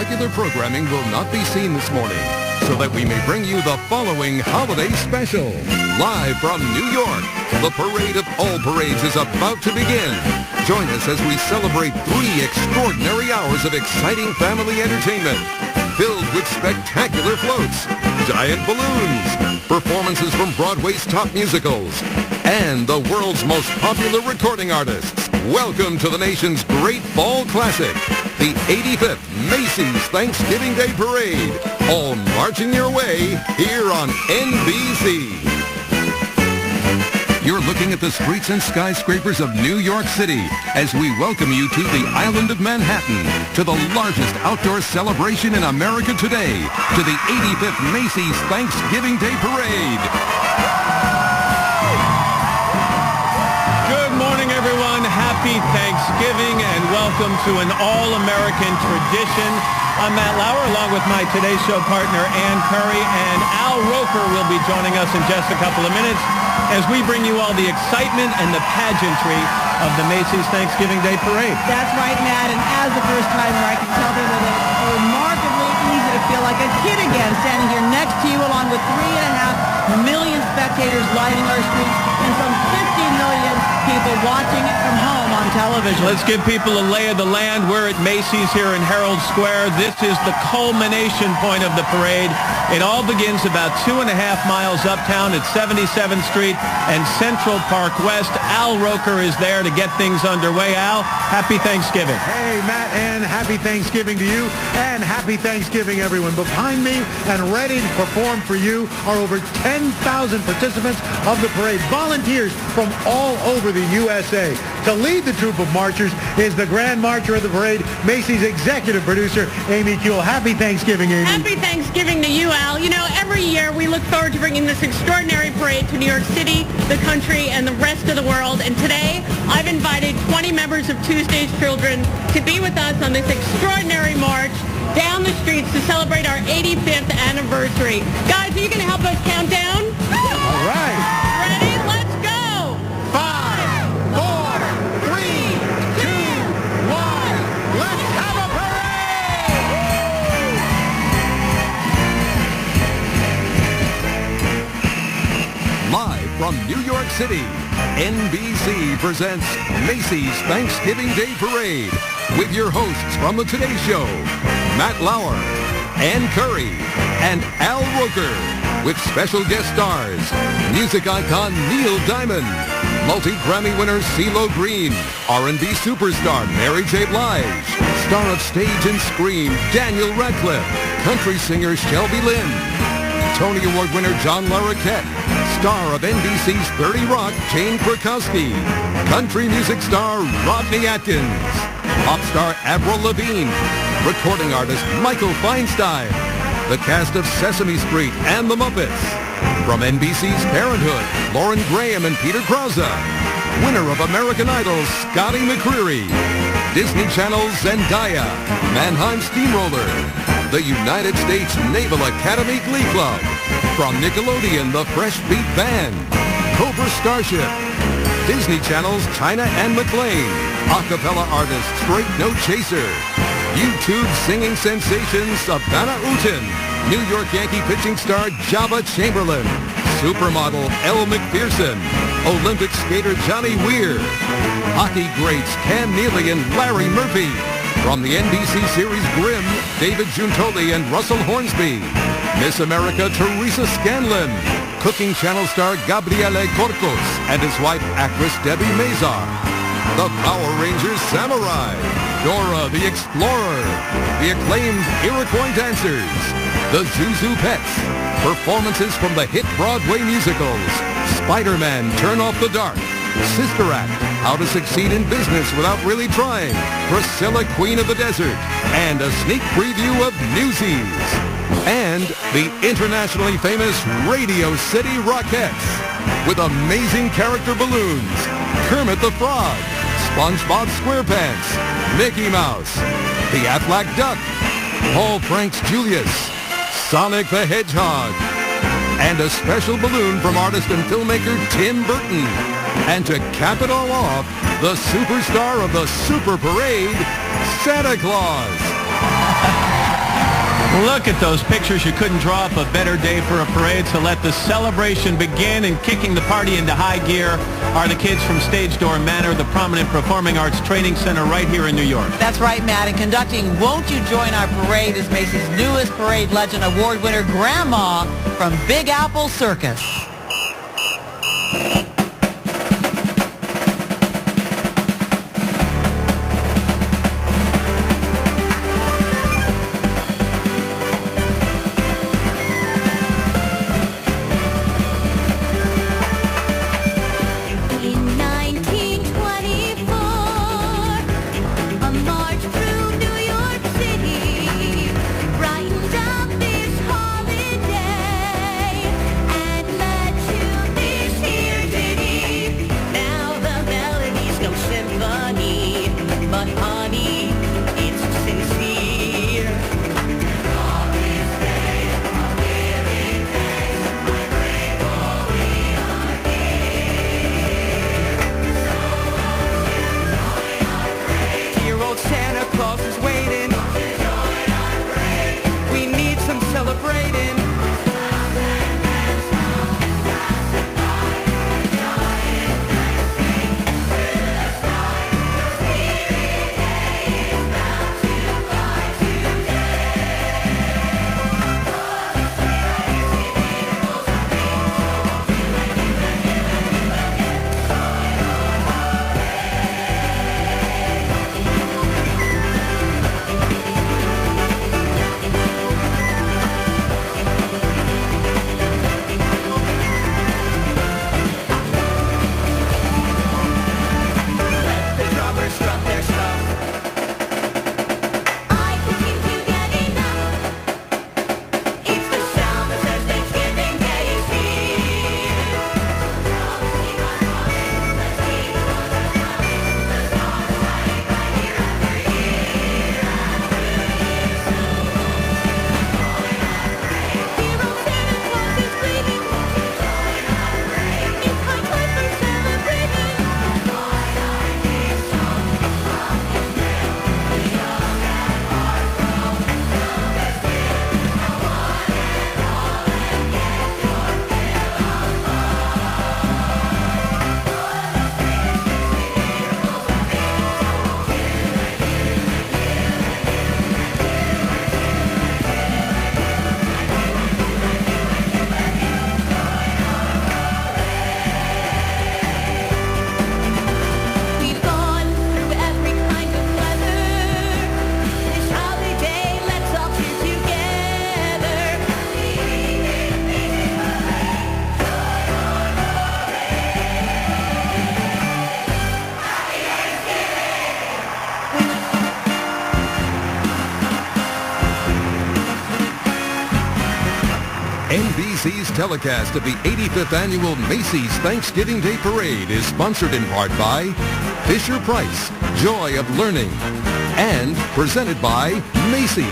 regular programming will not be seen this morning, so that we may bring you the following holiday special. Live from New York, the parade of all parades is about to begin. Join us as we celebrate 3 extraordinary hours of exciting family entertainment, filled with spectacular floats, giant balloons, performances from Broadway's top musicals, and the world's most popular recording artists. Welcome to the nation's great fall classic, the 85th Macy's Thanksgiving Day Parade, all marching your way here on NBC. You're looking at the streets and skyscrapers of New York City as we welcome you to the island of Manhattan, to the largest outdoor celebration in America today, to the 85th Macy's Thanksgiving Day Parade. Good morning, everyone. Happy Thanksgiving and welcome to an all-American tradition. I'm Matt Lauer, along with my Today Show partner, Ann Curry, and Al Roker will be joining us in just a couple of minutes as we bring you all the excitement and the pageantry of the Macy's Thanksgiving Day Parade. That's right, Matt, and as a first-timer, I can tell you that it's remarkably easy to feel like a kid again, standing here next to you along with 3.5 million spectators lining our streets and some 50 million people watching it from home on television. Let's give people a lay of the land. We're at Macy's here in Herald Square. This is the culmination point of the parade. It all begins about 2.5 miles uptown at 77th Street and Central Park West. Al Roker is there to get things underway. Al, happy Thanksgiving. Hey, Matt, and happy Thanksgiving to you, and happy Thanksgiving, everyone. Behind me and ready to perform for you are over 10,000 participants of the parade, volunteers from all over the USA. To lead the troop of marchers is the Grand Marcher of the parade, Macy's executive producer, Amy Kuehl. Happy Thanksgiving, Amy. Happy Thanksgiving to you, Al. You know, every year we look forward to bringing this extraordinary parade to New York City, the country, and the rest of the world. And today, I've invited 20 members of Tuesday's Children to be with us on this extraordinary march down the streets to celebrate our 85th anniversary. Guys, are you going to help us count down? All right. Ready? Let's go. 5, 4, 3, 2, 1. Let's have a parade! Live from New York City, NBC presents Macy's Thanksgiving Day Parade with your hosts from the Today Show, Matt Lauer, Ann Curry, and Al Roker, with special guest stars, music icon Neil Diamond, multi-Grammy winner CeeLo Green, R&B superstar Mary J. Blige, star of stage and screen Daniel Radcliffe, country singer Shelby Lynne, Tony Award winner John Larroquette, star of NBC's 30 Rock Jane Krakowski, country music star Rodney Atkins, pop star Avril Lavigne, recording artist Michael Feinstein, the cast of Sesame Street and The Muppets. From NBC's Parenthood, Lauren Graham and Peter Krause. Winner of American Idol, Scotty McCreery. Disney Channel's Zendaya, Mannheim Steamroller. The United States Naval Academy Glee Club. From Nickelodeon, the Fresh Beat Band. Cobra Starship. Disney Channel's China and McLean. Acapella artist Straight No Chaser. YouTube singing sensation Savannah Uten, New York Yankee pitching star Java Chamberlain, supermodel Elle Macpherson, Olympic skater Johnny Weir, hockey greats Cam Neely and Larry Murphy, from the NBC series Grimm, David Giuntoli and Russell Hornsby, Miss America Teresa Scanlon, Cooking Channel star Gabriele Corcos and his wife actress Debbie Mazar, the Power Rangers Samurai, Dora the Explorer, the acclaimed Iroquois Dancers, the Zuzu Pets, performances from the hit Broadway musicals, Spider-Man Turn Off the Dark, Sister Act, How to Succeed in Business Without Really Trying, Priscilla Queen of the Desert, and a sneak preview of Newsies. And the internationally famous Radio City Rockettes, with amazing character balloons, Kermit the Frog, SpongeBob SquarePants, Mickey Mouse, the Aflac Duck, Paul Franks Julius, Sonic the Hedgehog, and a special balloon from artist and filmmaker Tim Burton. And to cap it all off, the superstar of the Super Parade, Santa Claus. Look at those pictures. You couldn't draw up a better day for a parade, so let the celebration begin. And kicking the party into high gear are the kids from Stage Door Manor, the prominent performing arts training center right here in New York. That's right, Matt. And conducting Won't You Join Our Parade is Macy's newest parade legend award winner, Grandma from Big Apple Circus. NBC's telecast of the 85th Annual Macy's Thanksgiving Day Parade is sponsored in part by Fisher-Price, Joy of Learning, and presented by Macy's.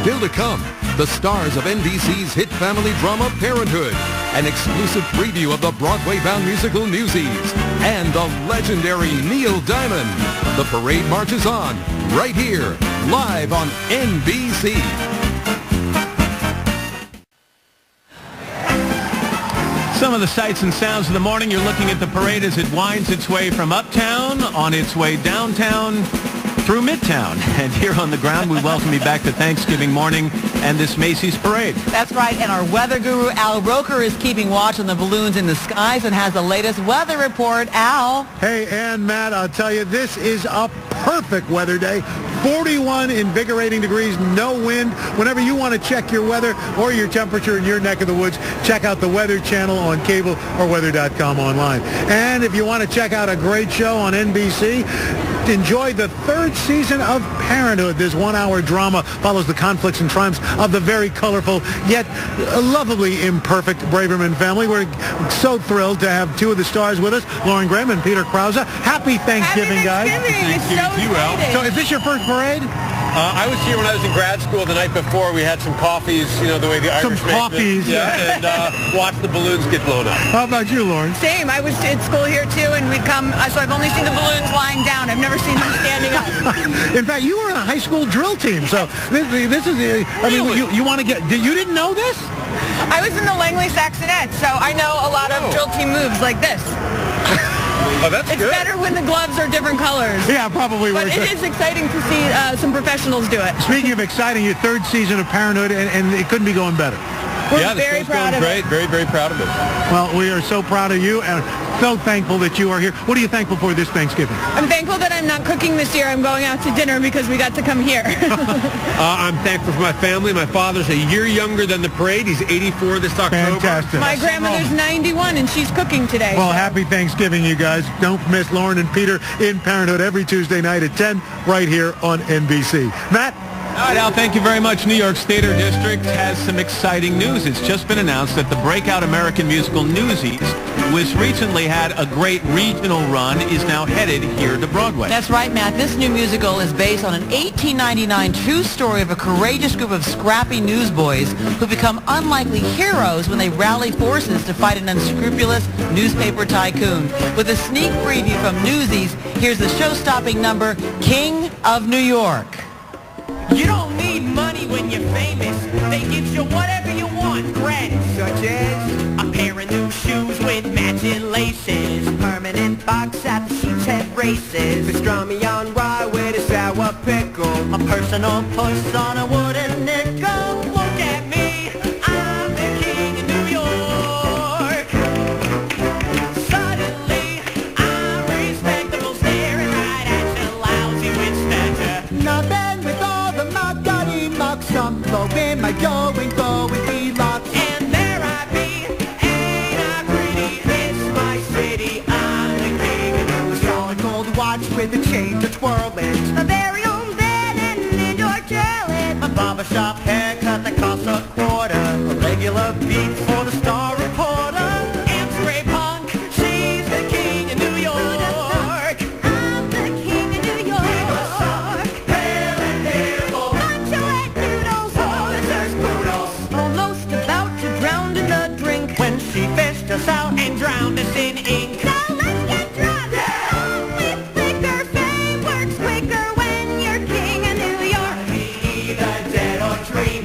Still to come, the stars of NBC's hit family drama Parenthood, an exclusive preview of the Broadway-bound musical Newsies, and the legendary Neil Diamond. The parade marches on right here, live on NBC. Some of the sights and sounds of the morning. You're looking at the parade as it winds its way from uptown, on its way downtown, through Midtown. And here on the ground, we welcome you back to Thanksgiving morning and this Macy's parade. That's right, and our weather guru, Al Roker, is keeping watch on the balloons in the skies and has the latest weather report. Al? Hey, and Matt, I'll tell you, this is a perfect weather day. 41 invigorating degrees, no wind. Whenever you want to check your weather or your temperature in your neck of the woods, check out the Weather Channel on cable or weather.com online. And if you want to check out a great show on NBC, enjoy the third season of Parenthood. This one-hour drama follows the conflicts and triumphs of the very colorful yet lovably imperfect Braverman family. We're so thrilled to have two of the stars with us, Lauren Graham and Peter Krause. Happy Thanksgiving, guys. Happy Thanksgiving. Thank you, Al. So is this your first parade? I was here when I was in grad school the night before. We had some coffees, you know, the way the Irish Some make them. coffees. Yeah, and watched the balloons get blown up. How about you, Lauren? Same. I was at school here too, and we'd come. So I've only seen the balloons lying down. I've never seen them standing up. In fact, you were in a high school drill team, so this is. I mean, you want to get? You didn't know this? I was in the Langley Saxonette, so I know a lot of drill team moves like this. Oh, that's It's good. better when the gloves are different colors. Yeah, probably. But it is exciting to see some professionals do it. Speaking of exciting, your third season of Parenthood, and it couldn't be going better. We're very proud of great. it. Very, very proud of it. Well, we are so proud of you and so thankful that you are here. What are you thankful for this Thanksgiving? I'm thankful that I'm not cooking this year. I'm going out to dinner because we got to come here. I'm thankful for my family. My father's a year younger than the parade. He's 84 this October. Fantastic. My grandmother's 91, and she's cooking today. Well, happy Thanksgiving, you guys. Don't miss Lauren and Peter in Parenthood every Tuesday night at 10 right here on NBC. Matt? All right, Al, thank you very much. New York Theater District has some exciting news. It's just been announced that the breakout American musical Newsies, which recently had a great regional run, is now headed here to Broadway. That's right, Matt. This new musical is based on an 1899 true story of a courageous group of scrappy newsboys who become unlikely heroes when they rally forces to fight an unscrupulous newspaper tycoon. With a sneak preview from Newsies, here's the show-stopping number, King of New York. You don't need money when you're famous. They give you whatever you want, gratis. Such as a pair of new shoes with matching laces, a permanent box at the Sheepshead races, pastrami on rye with a sour pickle, a personal puss on a wooden nickel. Look at me, I'm the king of New York. Suddenly, I'm respectable, staring right at you, lousy with stature. Nothing with all the margarine marks, I'm blowing my dough and going deluxe. And there I be, ain't I pretty? This my city, I'm the king. A solid gold watch with a chain to twirl it, a very own bed and an indoor toilet, a barbershop haircut that costs a quarter, a regular beat for the Star Reporter. Answer a punk, she's the king of New York. I'm the king of New York. Almost about to drown in a drink when she fished us out and drowned us in ink. So let's get drunk. Yeah. Only thicker fame works quicker when you're king of New York. Either dead or dreaming.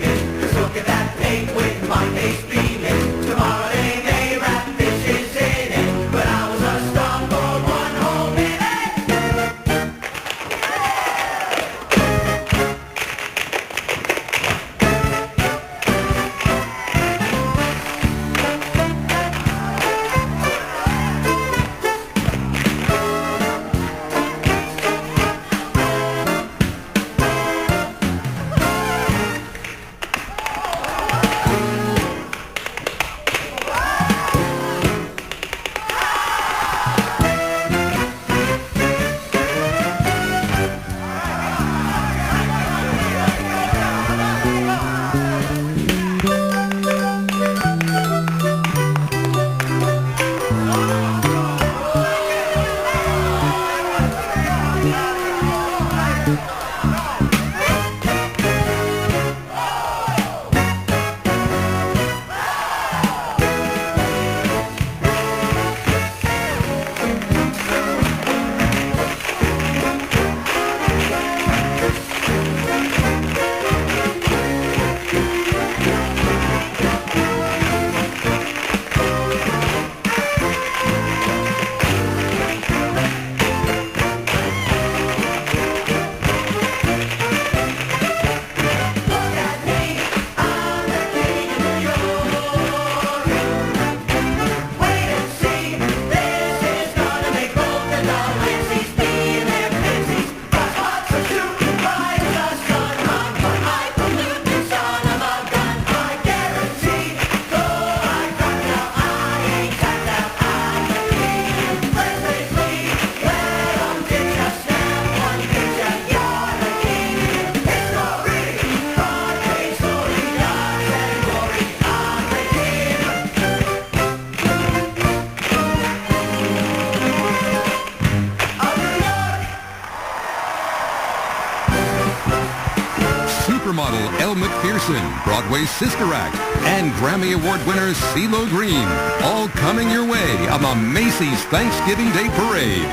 supermodel Elle McPherson, Broadway's Sister Act, and Grammy Award winner CeeLo Green, all coming your way on the Macy's Thanksgiving Day Parade.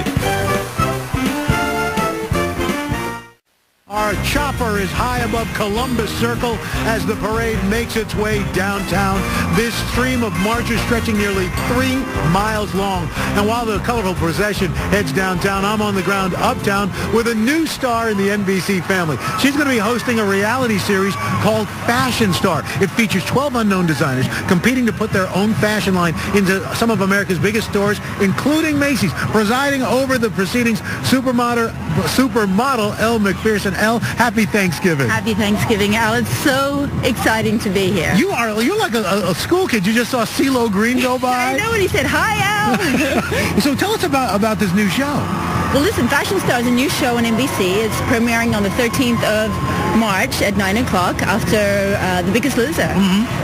Our chopper is high above Columbus Circle as the parade makes its way downtown. This stream of marchers stretching nearly 3 miles long. And while the colorful procession heads downtown, I'm on the ground uptown with a new star in the NBC family. She's going to be hosting a reality series called Fashion Star. It features 12 unknown designers competing to put their own fashion line into some of America's biggest stores, including Macy's. Presiding over the proceedings, supermodel Elle McPherson. Elle, happy Thanksgiving. Happy Thanksgiving, Al. It's so exciting to be here. You're like a school kid. You just saw CeeLo Green go by. I know, and he said, hi, Al. So tell us about this new show. Well, listen, Fashion Star is a new show on NBC. It's premiering on the 13th of March at 9 o'clock after The Biggest Loser.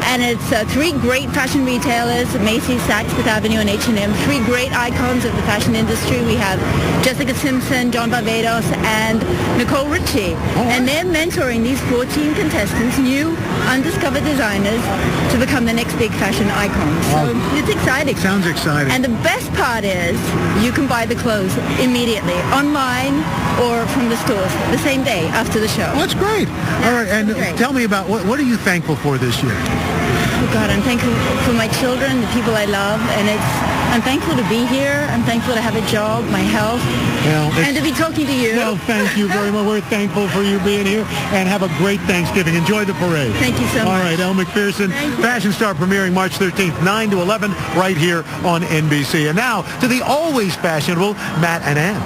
And it's 3 great fashion retailers, Macy's, Saks Fifth Avenue, and H&M. 3 great icons of the fashion industry. We have Jessica Simpson, John Barbados, and Nicole Richie. And they're mentoring these 14 contestants, new undiscovered designers, to become the next big fashion icons. So it's exciting. Sounds exciting. And the best part is you can buy the clothes immediately, online or from the stores, the same day after the show. Well, that's great. All right, and tell me about what are you thankful for this year? Oh God, I'm thankful for my children, the people I love, and I'm thankful to be here. I'm thankful to have a job, my health, and to be talking to you. Well, thank you very much. We're thankful for you being here, and have a great Thanksgiving. Enjoy the parade. Thank you so much. All right, Elle McPherson, Fashion Star premiering March 13th, 9 to 11, right here on NBC. And now to the always fashionable Matt and Ann.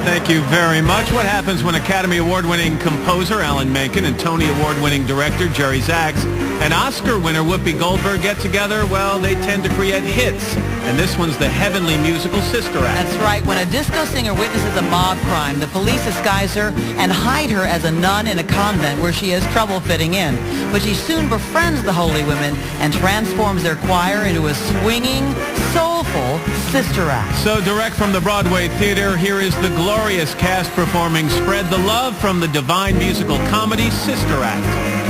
Thank you very much. What happens when Academy Award-winning composer Alan Menken and Tony Award-winning director Jerry Zaks and Oscar winner Whoopi Goldberg get together? Well, they tend to create hits. And this one's the heavenly musical Sister Act. That's right. When a disco singer witnesses a mob crime, the police disguise her and hide her as a nun in a convent where she has trouble fitting in. But she soon befriends the holy women and transforms their choir into a swinging, soulful Sister Act. So direct from the Broadway Theater, here is the glorious cast performing Spread the Love from the divine musical comedy Sister Act.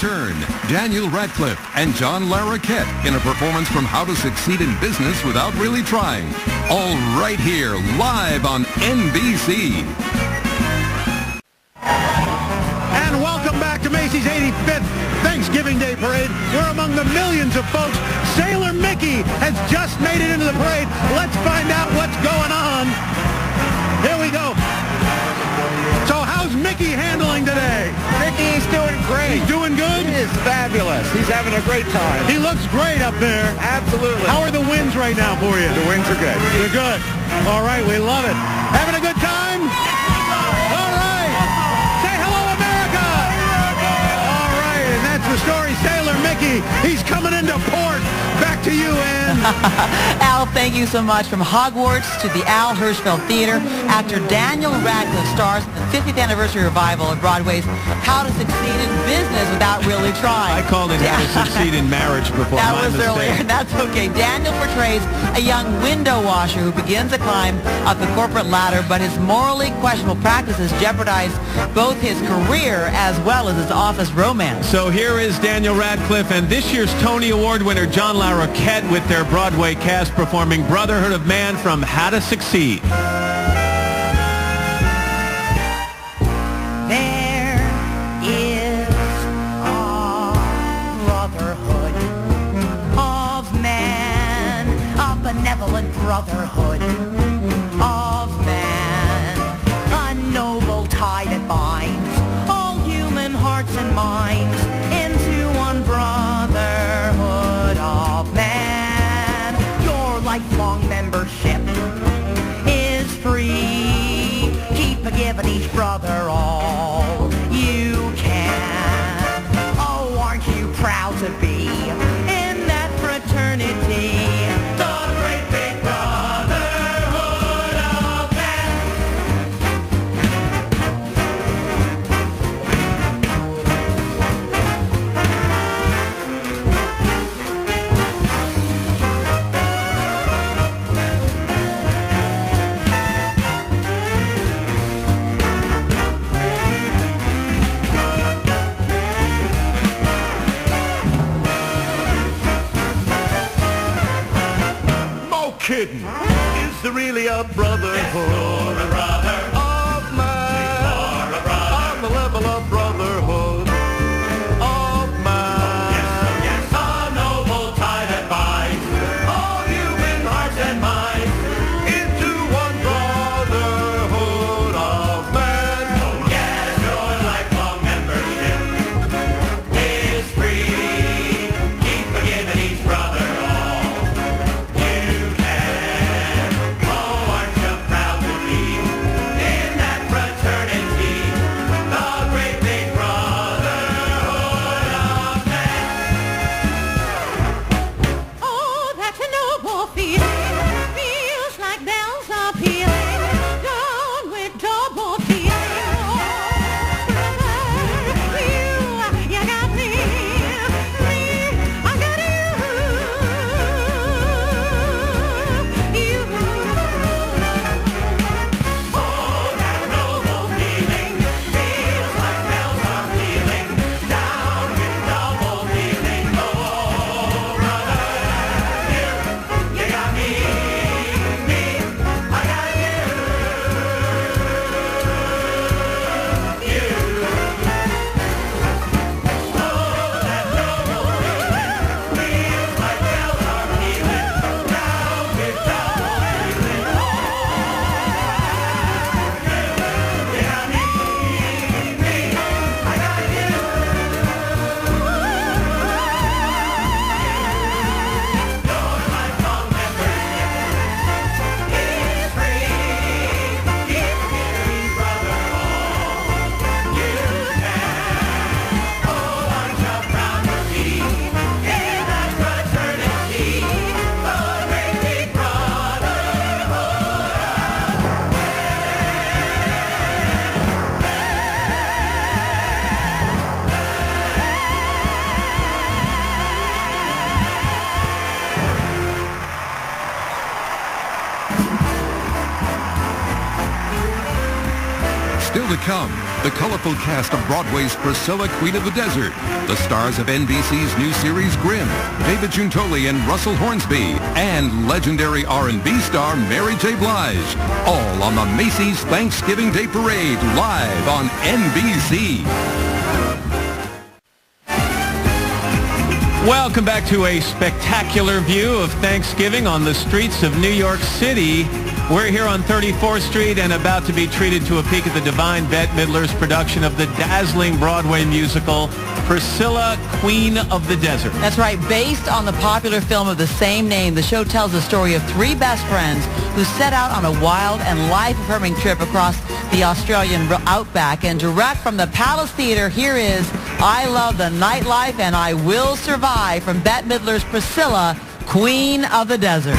return, Daniel Radcliffe and John Larroquette in a performance from How to Succeed in Business Without Really Trying. All right here, live on NBC. And welcome back to Macy's 85th Thanksgiving Day Parade. We're among the millions of folks. Sailor Mickey has just made it into the parade. Let's find out what's going on. Here we go. So how's Mickey handling today? Mickey's doing great. He's doing good? He is fabulous. He's having a great time. He looks great up there. Absolutely. How are the winds right now for you? The winds are good. They're good. All right, we love it. Having a good time? All right. Say hello, America. All right, and that's the story. Sailor Mickey, he's coming into port. Back to you, Ann. Al, thank you so much. From Hogwarts to the Al Hirschfeld Theater, actor Daniel Radcliffe stars in the 50th anniversary revival of Broadway's How to Succeed in Business Without Really Trying. I called it How to Succeed in Marriage before. That my was mistake. earlier. That's okay. Daniel portrays a young window washer who begins to climb up the corporate ladder, but his morally questionable practices jeopardize both his career as well as his office romance. So here is Daniel Radcliffe and this year's Tony Award winner John Larroquette with their Broadway cast performing Brotherhood of Man from How to Succeed. There is a brotherhood of man, a benevolent brotherhood of man, a noble tie that binds all human hearts and minds into one brotherhood of man. Your lifelong membership is free. Keep giving each brother all you can. Oh, aren't you proud to be in that fraternity? The great big brotherhood of man. No kidding. Is there really a brotherhood of man on the level of brotherhood of man? Yes, a noble tie that binds all human hearts and minds into one brotherhood of man. Oh yes, your lifelong membership is free. Keep forgiving each brother all you can. Oh, aren't you proud to be in that fraternity? The great big brotherhood of man. Oh, that's a noble feeling. Feels like bells are pealing. Done with double feeling. Oh, brother, you got me. I got you. Oh, that noble feeling feels like bells are pealing. Down with double feeling. Oh, brother, you got me, I got you. Oh, that noble feeling feels like bells are pealing. Down with double feeling. You got me, I got you. Your lifelong membership is free. Keep giving brother all you can. Oh, aren't you proud to be in that fraternity? The great big brotherhood of Still to come, the colorful cast of Broadway's Priscilla, Queen of the Desert, the stars of NBC's new series Grimm, David Giuntoli and Russell Hornsby, and legendary R&B star Mary J. Blige, all on the Macy's Thanksgiving Day Parade, live on NBC. Welcome back to a spectacular view of Thanksgiving on the streets of New York City. We're here on 34th Street and about to be treated to a peek at the divine Bette Midler's production of the dazzling Broadway musical Priscilla, Queen of the Desert. That's right. Based on the popular film of the same name, the show tells the story of three best friends who set out on a wild and life-affirming trip across the Australian outback. And direct from the Palace Theatre, here is I Love the Nightlife and I Will Survive from Bette Midler's Priscilla, Queen of the Desert.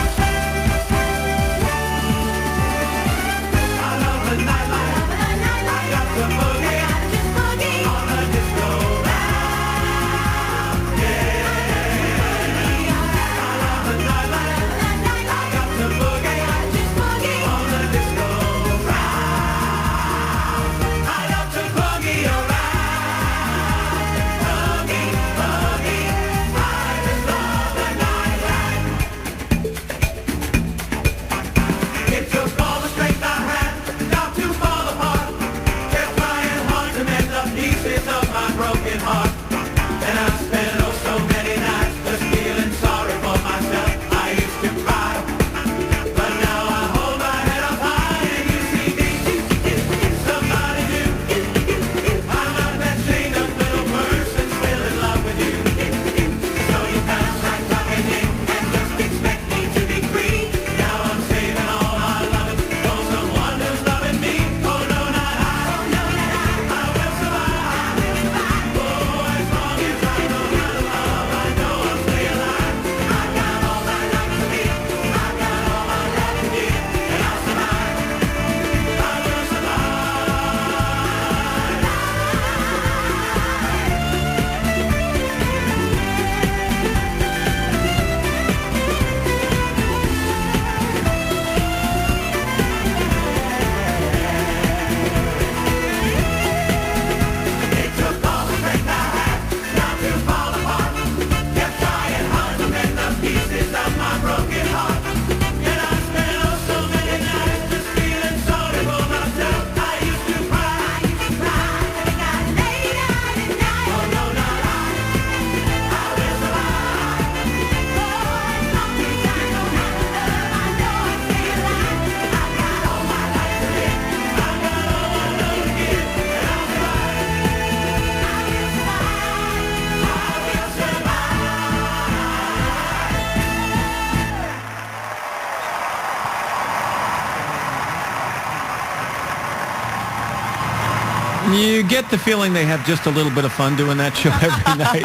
You get the feeling they have just a little bit of fun doing that show every night.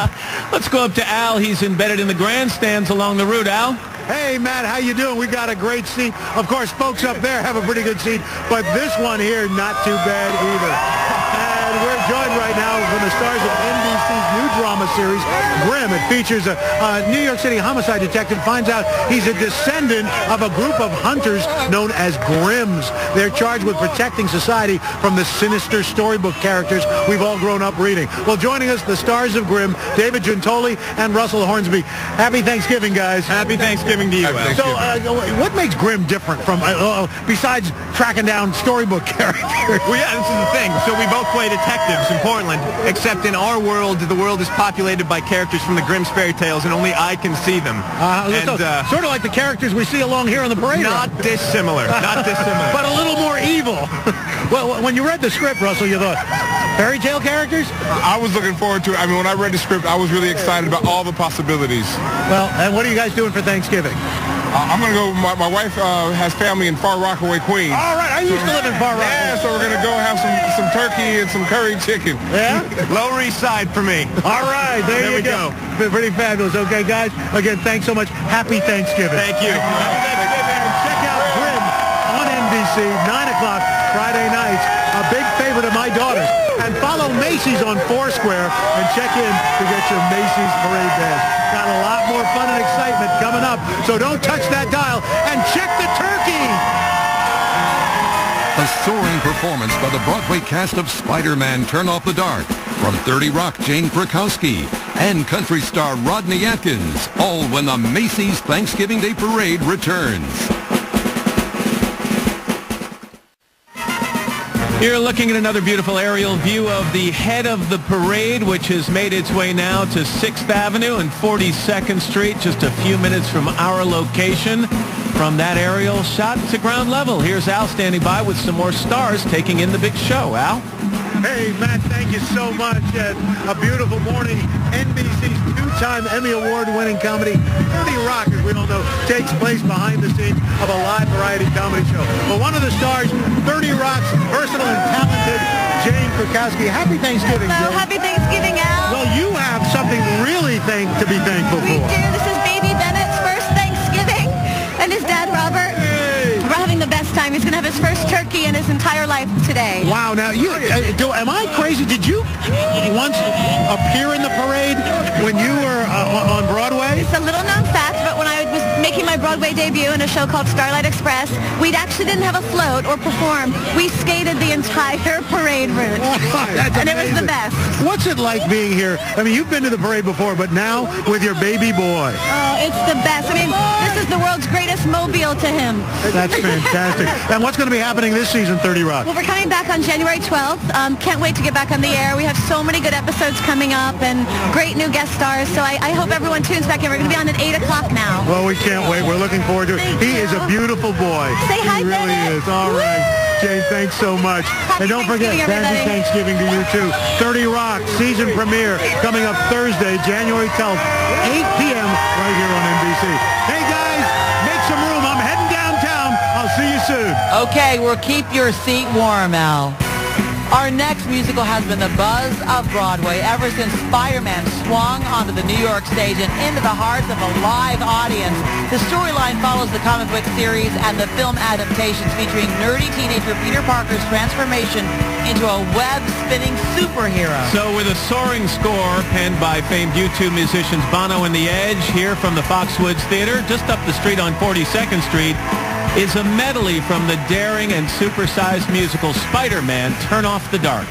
Let's go up to Al. He's embedded in the grandstands along the route. Al? Hey, Matt, how you doing? We got a great seat. Of course, folks up there have a pretty good seat, but this one here, not too bad either. And we're joined right now from the stars of NBC's new drama series, Grimm. It features a New York City homicide detective finds out he's a descendant of a group of hunters known as Grimms. They're charged with protecting society from the sinister storybook characters we've all grown up reading. Well, joining us, the stars of Grimm, David Giuntoli and Russell Hornsby. Happy Thanksgiving, guys. Happy Thanksgiving to you, Al. So, what makes Grimm different from, besides tracking down storybook characters? Well, yeah, this is the thing. So we both play detectives in Portland, except in our world, the world is populated by characters from the Grimm's fairy tales, and only I can see them. Sort of like the characters we see along here on the parade. Not dissimilar. Not dissimilar. But a little more evil. Well, when you read the script, Russell, you thought, fairy tale characters? I was looking forward to it. I mean, when I read the script, I was really excited about all the possibilities. Well, and what are you guys doing for Thanksgiving? I'm going to go, my wife has family in Far Rockaway, Queens. All right, I used to live in Far Rockaway. Yeah, so we're going to go have some turkey and some curry chicken. Yeah? Lower East Side for me. All right, there you go. Pretty fabulous. Okay, guys, again, thanks so much. Happy Thanksgiving. Thank you. Check out Grimm on NBC, 9 o'clock Friday nights. A big favorite of my daughters. And follow Macy's on Foursquare and check in to get your Macy's parade badge. Got a lot more fun and excitement coming up. So don't touch that dial and check the turkey. A soaring performance by the Broadway cast of Spider-Man Turn Off the Dark, from 30 Rock Jane Krakowski, and country star Rodney Atkins, all when the Macy's Thanksgiving Day Parade returns. You're looking at another beautiful aerial view of the head of the parade, which has made its way now to 6th Avenue and 42nd Street, just a few minutes from our location. From that aerial shot to ground level, here's Al standing by with some more stars taking in the big show. Al? Hey, Matt, thank you so much. A beautiful morning. NBC's two-time Emmy Award-winning comedy, 30 Rock, as we all know, takes place behind the scenes of a live variety comedy show. But one of the stars, 30 Rock's versatile and talented Jane Krakowski. Happy Thanksgiving, Hello, Jane. happy Thanksgiving, Al. Well, you have something really to be thankful We for. do. This is baby Bennett's first Thanksgiving, and his dad, Robert. We're having the best time. He's going to have his first turkey in his entire life today. Wow, now, am I crazy? Did you once appear in the parade when you were on Broadway? It's a little-known fact, but when I was making my Broadway debut in a show called Starlight Express, we actually didn't have a float or perform. We skated the entire parade route. That's and it was the amazing. best. What's it like being here? I mean, you've been to the parade before, but now with your baby boy. Oh, it's the best. I mean, this is the world's greatest mobile to him. That's fantastic. And what's going to be happening this season, 30 Rock? Well, we're coming back on January 12th. Can't wait to get back on the air. We have so many good episodes coming up and great new guest stars. So I hope everyone tunes back in. We're going to be on at 8 o'clock now. Well, we can't wait. We're looking forward to it. Thank He you. is a beautiful boy. Say hi, He really Bennett. is. All right. Jane, thanks so much. And don't forget, Thanksgiving, happy everybody. Thanksgiving to you, too. 30 Rock season premiere coming up Thursday, January 12th, 8 p.m. right here on NBC. Hey, guys, make some room. I'm heading downtown. I'll see you soon. Okay, well, keep your seat warm, Al. Our next musical has been the buzz of Broadway ever since Spider-Man swung onto the New York stage and into the hearts of a live audience. The storyline follows the comic book series and the film adaptations featuring nerdy teenager Peter Parker's transformation into a web-spinning superhero. So with a soaring score penned by famed U2 musicians Bono and The Edge, here from the Foxwoods Theater, just up the street on 42nd Street, is a medley from the daring and supersized musical Spider-Man Turn Off the Dark.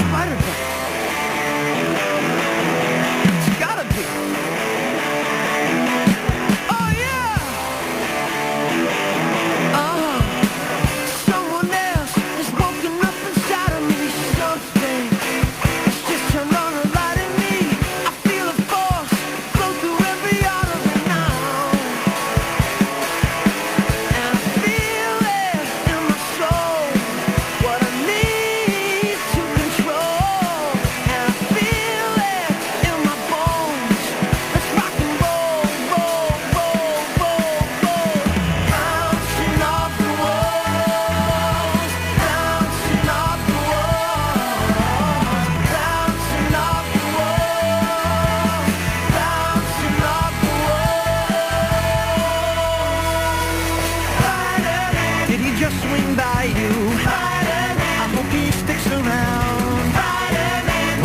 Spider-Man. It's gotta be. Oh, yeah! Someone else has woken up inside of me. Something has just turned on a light in me. I feel a force flow through every artery now. And I feel it in my soul. What I need to control. And I feel it in my bones. Let's rock and roll, roll, roll, roll, roll. Bouncing off the walls, bouncing off the walls, bouncing off the walls, bouncing off the walls. Did he just swing by you? I hope he sticks around.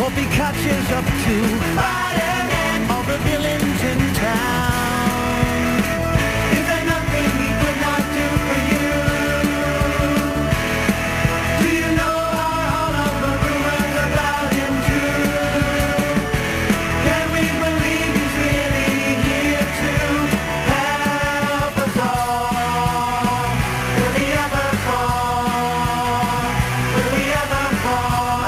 Hope he catches up to all the villains in town. Is there nothing he would not do for you? Do you know all of the rumors about him true? Can we believe he's really here to help us all? Will he ever fall? Will he ever fall?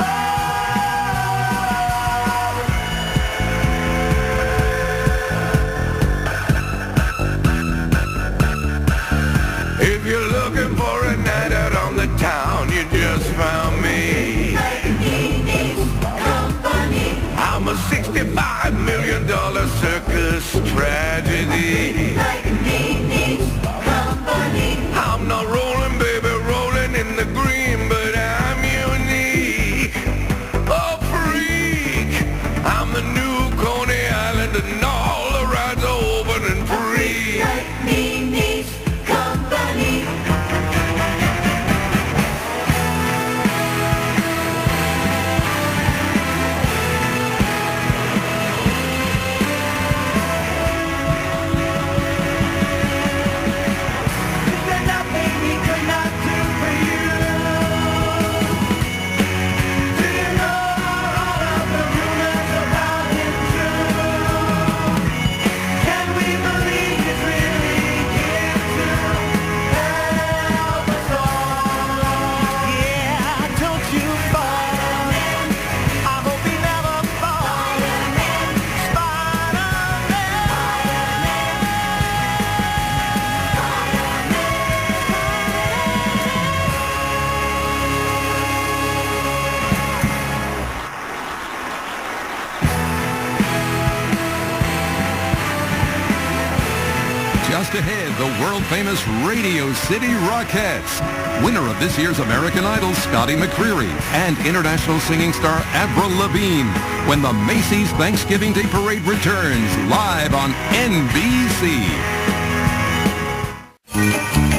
just ahead, the world-famous Radio City Rockettes. Winner of this year's American Idol, Scotty McCreery, and international singing star Avril Lavigne, when the Macy's Thanksgiving Day Parade returns live on NBC.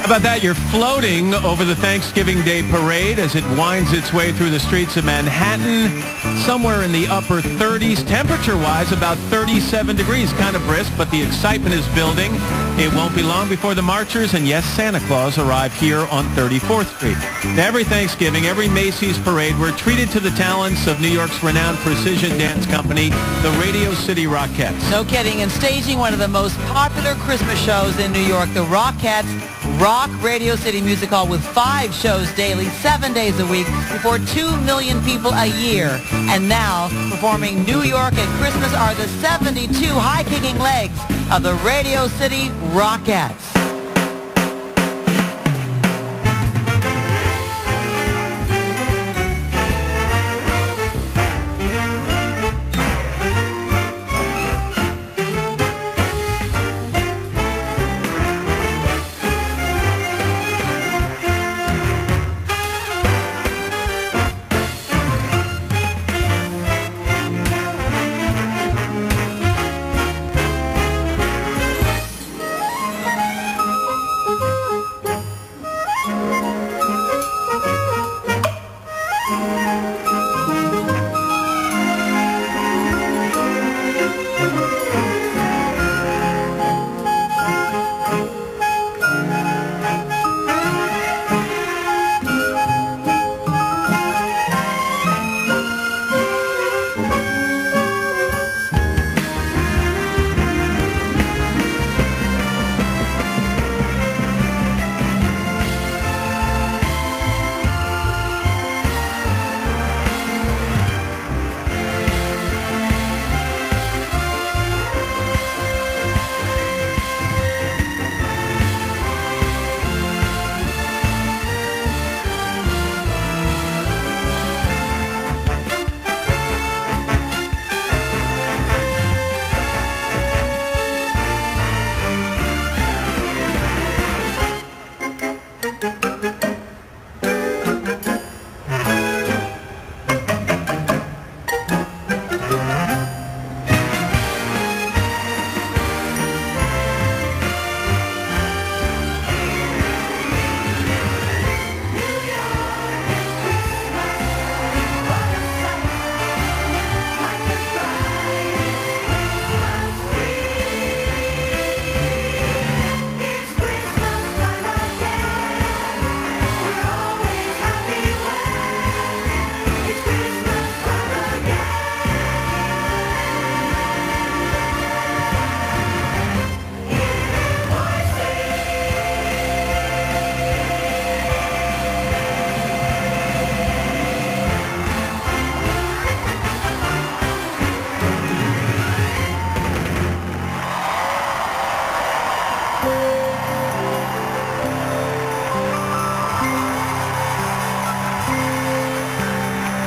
How about that? You're floating over the Thanksgiving Day Parade as it winds its way through the streets of Manhattan, somewhere in the upper 30s. Temperature-wise, about 37 degrees, kind of brisk, but the excitement is building. It won't be long before the marchers and, yes, Santa Claus arrive here on 34th Street. Now, every Thanksgiving, every Macy's parade, we're treated to the talents of New York's renowned precision dance company, the Radio City Rockettes. No kidding. And staging one of the most popular Christmas shows in New York, the Rockettes rock Radio City Music Hall with 5 shows daily, 7 days a week, before 2 million people a year. And now, performing New York at Christmas are the 72 high-kicking legs of the Radio City Rockettes.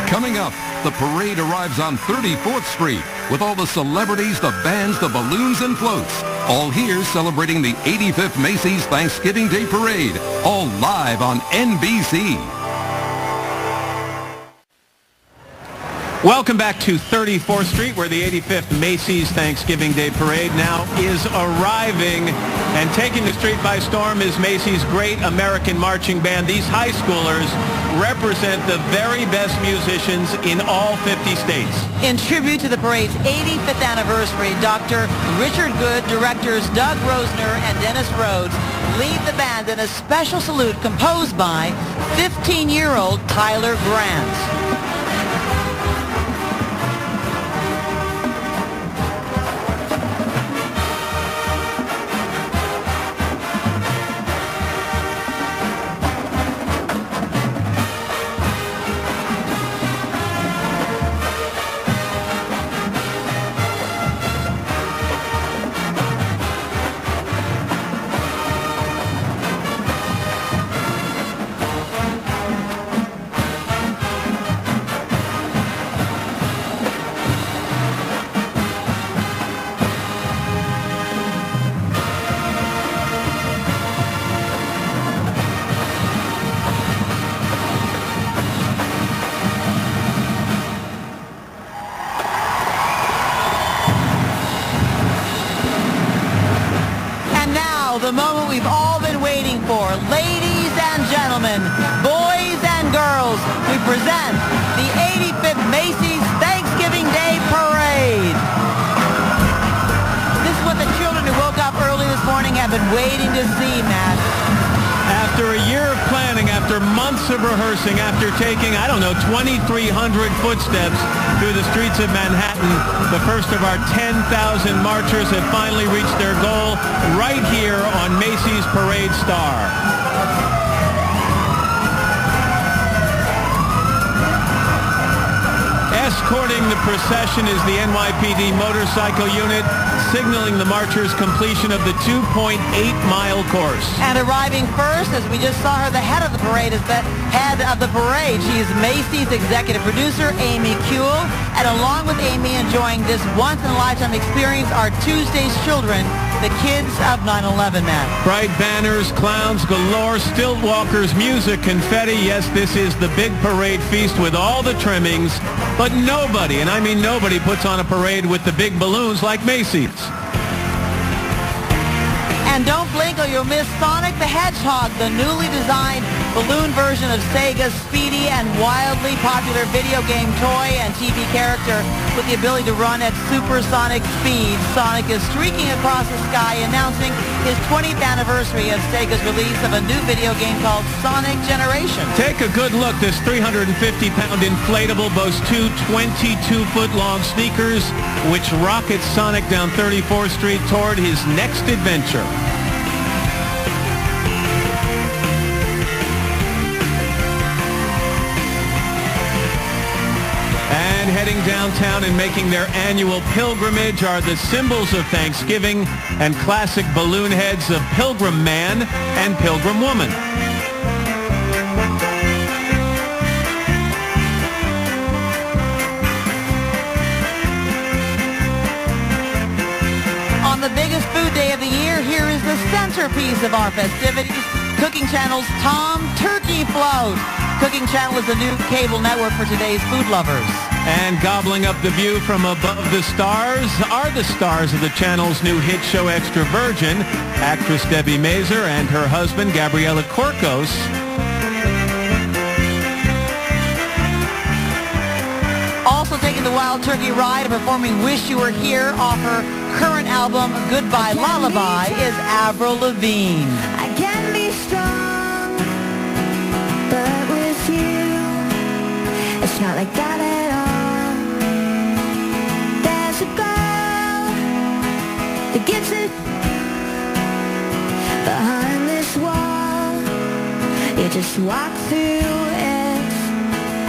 Coming up, the parade arrives on 34th Street with all the celebrities, the bands, the balloons, and floats. All here celebrating the 85th Macy's Thanksgiving Day Parade. All live on NBC. Welcome back to 34th Street, where the 85th Macy's Thanksgiving Day Parade now is arriving. And taking the street by storm is Macy's Great American Marching Band. These high schoolers represent the very best musicians in all 50 states. In tribute to the parade's 85th anniversary, Dr. Richard Good, directors Doug Rosner and Dennis Rhodes lead the band in a special salute composed by 15-year-old Tyler Grant. moment we've all been waiting for. Ladies and gentlemen, boys and girls, we present the 85th Macy's Thanksgiving Day Parade. This is what the children who woke up early this morning have been waiting to see, Matt. After a year of planning, after months of rehearsing, after taking, 2,300 footsteps through the streets of Manhattan, the first of our 10,000 marchers have finally reached their goal right here on Macy's Parade Star. Escorting the procession is the NYPD motorcycle unit, signaling the marchers' completion of the 2.8-mile course. And arriving first, as we just saw her, the head of the parade is the head of the parade. She is Macy's executive producer, Amy Kuehl. And along with Amy enjoying this once-in-a-lifetime experience are Tuesday's children, the kids of 9/11, Matt. Bright banners, clowns galore, stilt walkers, music, confetti. Yes, this is the big parade feast with all the trimmings. But nobody, and I mean nobody, puts on a parade with the big balloons like Macy's. And don't blink or you'll miss Sonic the Hedgehog, the newly designed balloon version of Sega's speedy and wildly popular video game toy and TV character with the ability to run at supersonic speed. Sonic is streaking across the sky announcing his 20th anniversary of Sega's release of a new video game called Sonic Generations. Take a good look. This 350-pound inflatable boasts two 22-foot-long sneakers, which rocket Sonic down 34th Street toward his next adventure. And heading downtown and making their annual pilgrimage are the symbols of Thanksgiving and classic balloon heads of Pilgrim Man and Pilgrim Woman. On the biggest food day of the year, here is the centerpiece of our festivities, Cooking Channel's Tom Turkey Float. Cooking Channel is the new cable network for today's food lovers. And gobbling up the view from above the stars are the stars of the channel's new hit show Extra Virgin, actress Debbie Mazur and her husband Gabriela Korkos. Also taking the Wild Turkey ride and performing Wish You Were Here off her current album Goodbye Lullaby is Avril Lavigne. I can be strong, but with you, it's not like that at all. There's a girl that gets it behind this wall. You just walk through it,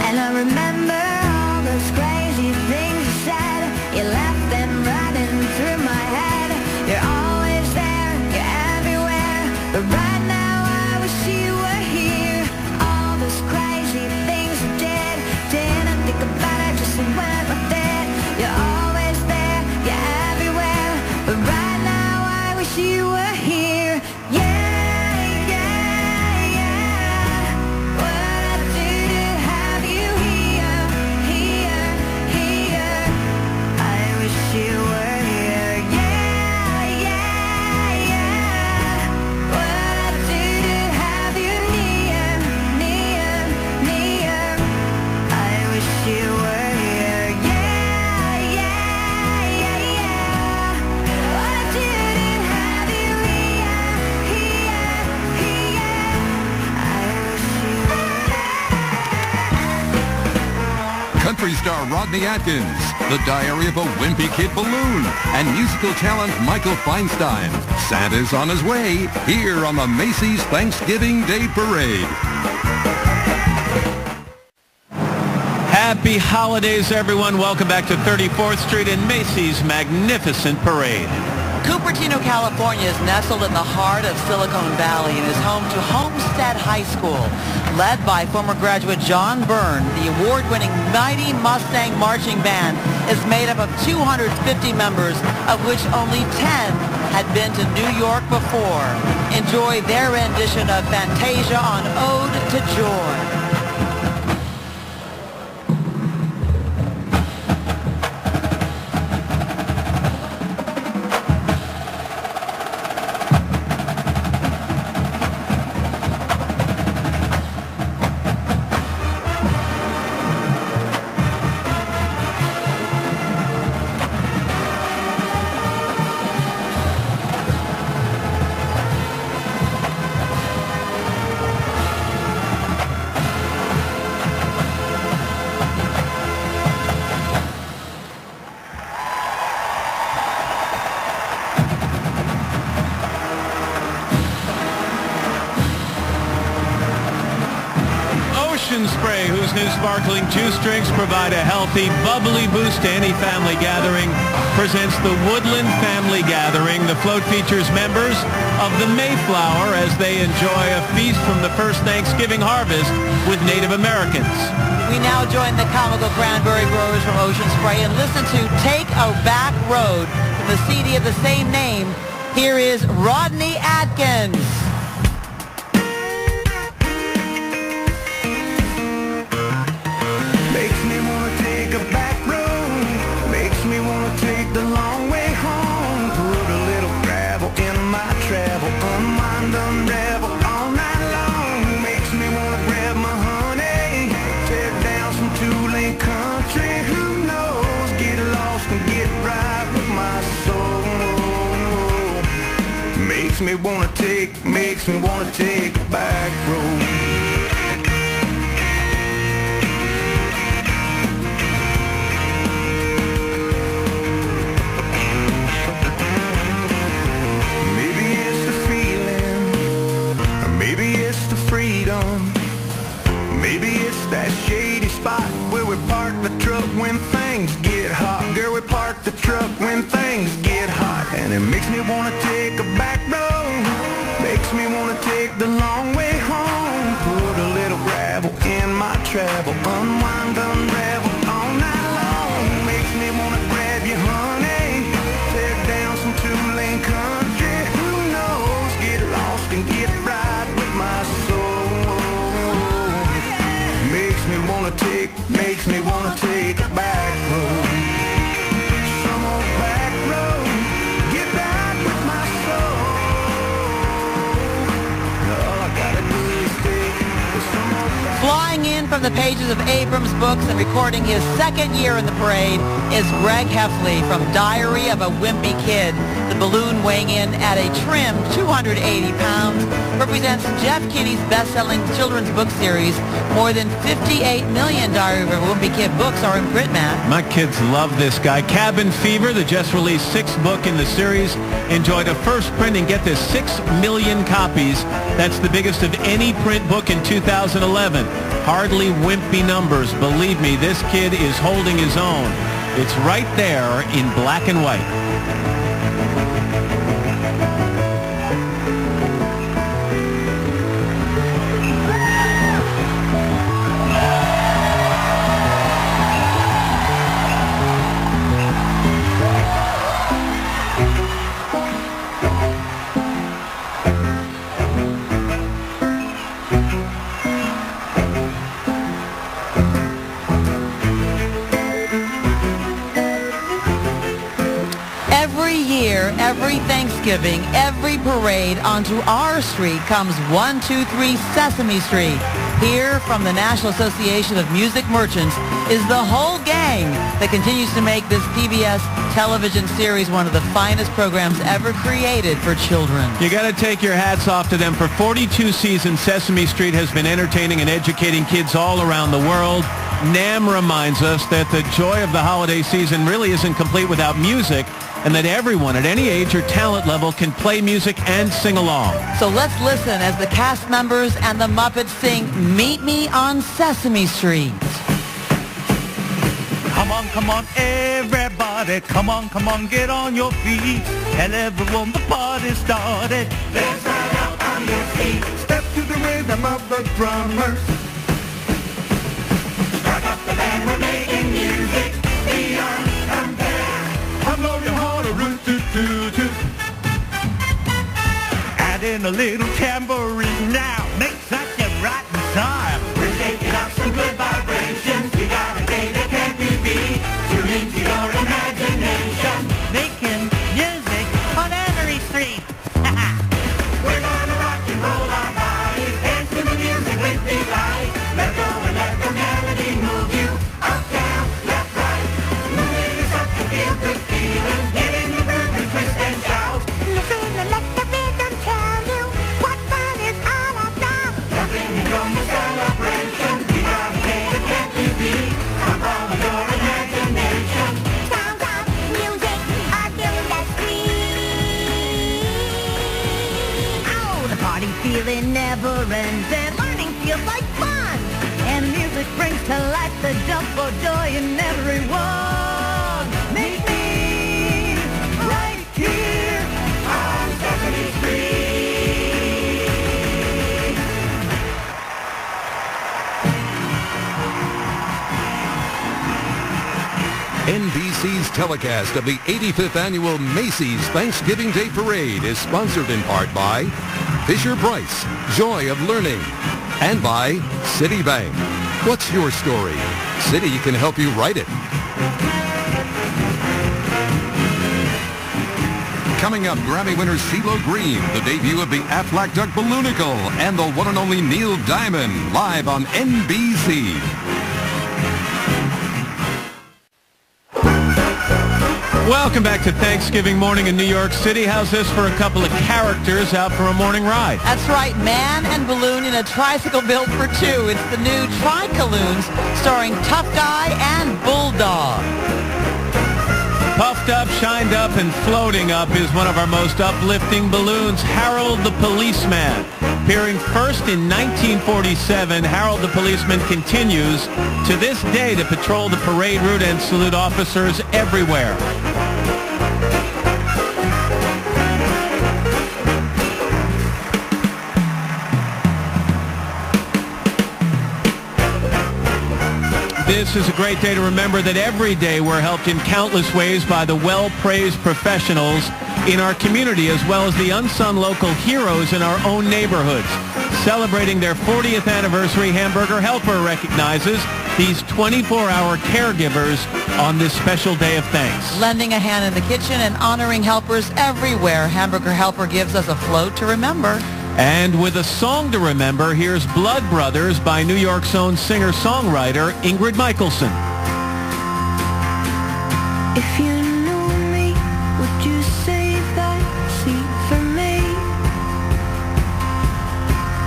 and I remember all those crazy things you said. You left them running through my head. You're always there, you're everywhere, but right now I wish you were here. All those crazy things you didn't think about it, just went with it. You're always there, you're everywhere, but right now I wish you were here. Yeah, yeah, yeah. What I do to have you here, here, here. I wish you were here. Yeah, yeah, yeah. What I do to have you near, near, near. I wish you were here. Yeah, yeah, yeah, yeah. What I do to have you here, here, here. I wish you were. Country star Rodney Atkins, The Diary of a Wimpy Kid Balloon, and musical talent Michael Feinstein. Santa's on his way here on the Macy's Thanksgiving Day Parade. Happy holidays, everyone. Welcome back to 34th Street and Macy's magnificent parade. Cupertino, California is nestled in the heart of Silicon Valley and is home to Homestead High School. Led by former graduate John Byrne, the award-winning Mighty Mustang Marching Band is made up of 250 members, of which only 10 had been to New York before. Enjoy their rendition of Fantasia on Ode to Joy. new sparkling juice drinks provide a healthy, bubbly boost to any family gathering. Presents the Woodland Family Gathering. The float features members of the Mayflower as they enjoy a feast from the first Thanksgiving harvest with Native Americans. We now join the comical cranberry growers from Ocean Spray and listen to Take a Back Road from the CD of the same name. Here is Rodney Atkins. Makes me wanna take a back road. Makes me wanna take the long way home. Put a little gravel in my travel. Unwind, unravel all night long. Makes me wanna grab my honey. Tear down some two-lane country. Who knows? Get lost and get right with my soul. Makes me wanna take a back road. That shady spot where we park the truck when things get hot. Girl, we park the truck when things get hot. And it makes me wanna take a back road. Makes me wanna take the long way home. Put a little gravel in my travel. Unwind, unravel all night long. Makes me wanna grab you, honey. Tear down some two-lane country. Who knows? Get lost and get right with my soul. Makes me wanna take a back road. Some old back road. Get back with my soul. All I gotta do is take some old back. Flying in from the pages of Abrams' books and recording his second year in the parade is Greg Heffley from Diary of a Wimpy Kid. The balloon weighing in at a trim 280 pounds represents Jeff Kinney's best-selling children's book series. More than 58 million Diary of a Wimpy Kid books are in print, Matt. My kids love this guy. Cabin Fever, the just-released sixth book in the series, enjoyed a first print and get this 6 million copies. That's the biggest of any print book in 2011. Hardly wimpy numbers. Believe me, this kid is holding his own. It's right there in black and white. Every Thanksgiving, every parade onto our street comes 123 Sesame Street. Here from the National Association of Music Merchants is the whole gang that continues to make this PBS television series one of the finest programs ever created for children. You got to take your hats off to them. For 42 seasons, Sesame Street has been entertaining and educating kids all around the world. NAMM reminds us that the joy of the holiday season really isn't complete without music, and that everyone at any age or talent level can play music and sing along. So let's listen as the cast members and the Muppets sing Meet Me on Sesame Street. Come on, everybody. Come on, get on your feet. Tell everyone the party started. Dance right out on your feet. Step to the rhythm of the drummers. Strike up the band, we're making music beyond compare. Blow your heart a root-toot-toot-toot. Add in a little tambourine now. Makes such a rotten time. We're taking out some good vibrations. We got a day that can't be beat. Tune into your imagination. Making music on every street. We're gonna rock and roll our bodies. Dance to the music with delight. Let go and let the melody move you. Up, down, left, right. Moving is up to feel good. Get in the groove and twist and shout. Listen and let the rhythm tell you what fun is all about. Jumping in from the celebration. We got a day that can't be beat. Come follow your imagination. Sounds of music are filling the street. Oh, the party feeling never ends and learning feels like fun. And music brings to life the jump for joy in everyone. Meet me right here on Sesame Street. NBC's telecast of the 85th Annual Macy's Thanksgiving Day Parade is sponsored in part by Fisher-Price, Joy of Learning, and by Citibank. What's your story? Citi can help you write it. Coming up, Grammy winner CeeLo Green, the debut of the Aflac Duck Balloonicle, and the one and only Neil Diamond, live on NBC. Welcome back to Thanksgiving morning in New York City. How's this for a couple of characters out for a morning ride? That's right, man and balloon in a tricycle built for two. It's the new Tri-Colloons starring Tough Guy and Bulldog. Puffed up, shined up, and floating up is one of our most uplifting balloons, Harold the Policeman. Appearing first in 1947, Harold the Policeman continues to this day to patrol the parade route and salute officers everywhere. This is a great day to remember that every day we're helped in countless ways by the well-praised professionals in our community, as well as the unsung local heroes in our own neighborhoods. Celebrating their 40th anniversary, Hamburger Helper recognizes these 24-hour caregivers on this special day of thanks. Lending a hand in the kitchen and honoring helpers everywhere, Hamburger Helper gives us a float to remember. And with a song to remember, here's Blood Brothers by New York's own singer-songwriter Ingrid Michaelson. If you knew me, would you save that seat for me?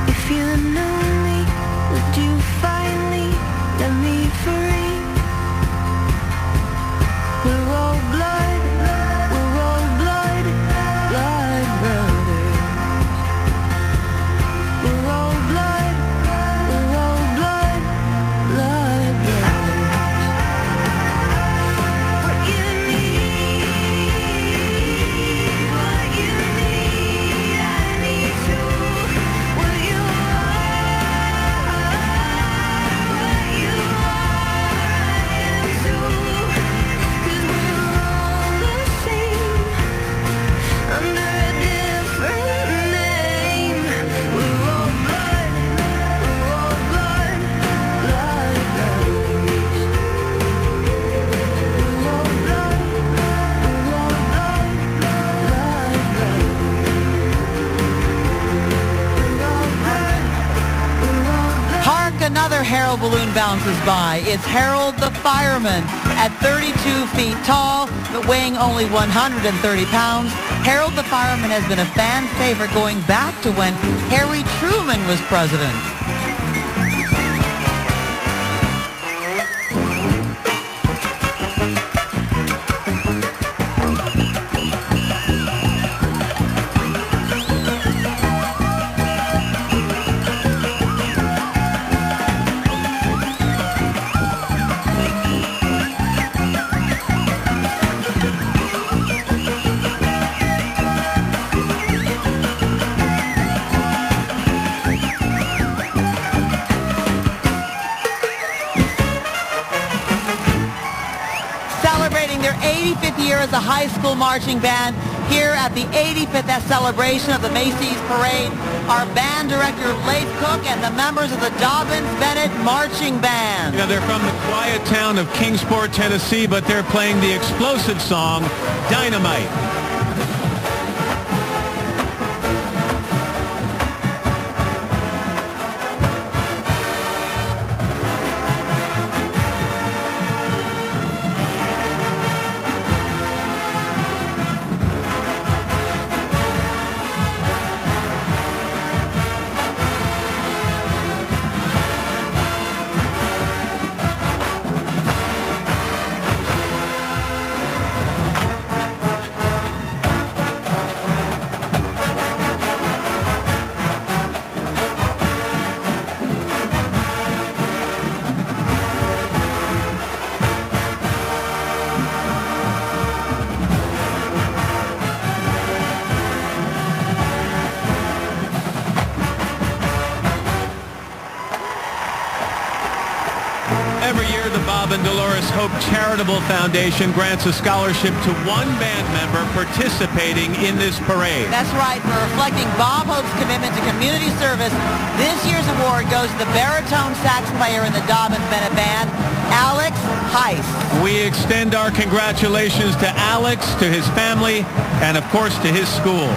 If you knew me, would you finally let me free? We're all blood, we're all blood, blood brothers. We're all blood, we're all blood, blood brothers. What you need, what you need, I need you. What you are, what you are, I am too. 'Cause we're all the same, under a different name. We're all blood, we're all blood, blood brothers. We're all blood, we're all blood, blood brothers. We're all blood, we're all blood. Hark, another Harold balloon bounces by. It's Harold the Fireman. At 32 feet tall, but weighing only 130 pounds, Harold the Fireman has been a fan favorite going back to when Harry Truman was president. Celebrating their 85th year as a high school marching band here at the 85th celebration of the Macy's Parade, our band director Leif Cook and the members of the Dobbins-Bennett Marching Band. You know, they're from the quiet town of Kingsport, Tennessee, but they're playing the explosive song, Dynamite. Dolores Hope Charitable Foundation grants a scholarship to one band member participating in this parade. That's right. For reflecting Bob Hope's commitment to community service, this year's award goes to the baritone sax player in the Dobbins Bennett Band, Alex Heiss. We extend our congratulations to Alex, to his family, and of course to his school.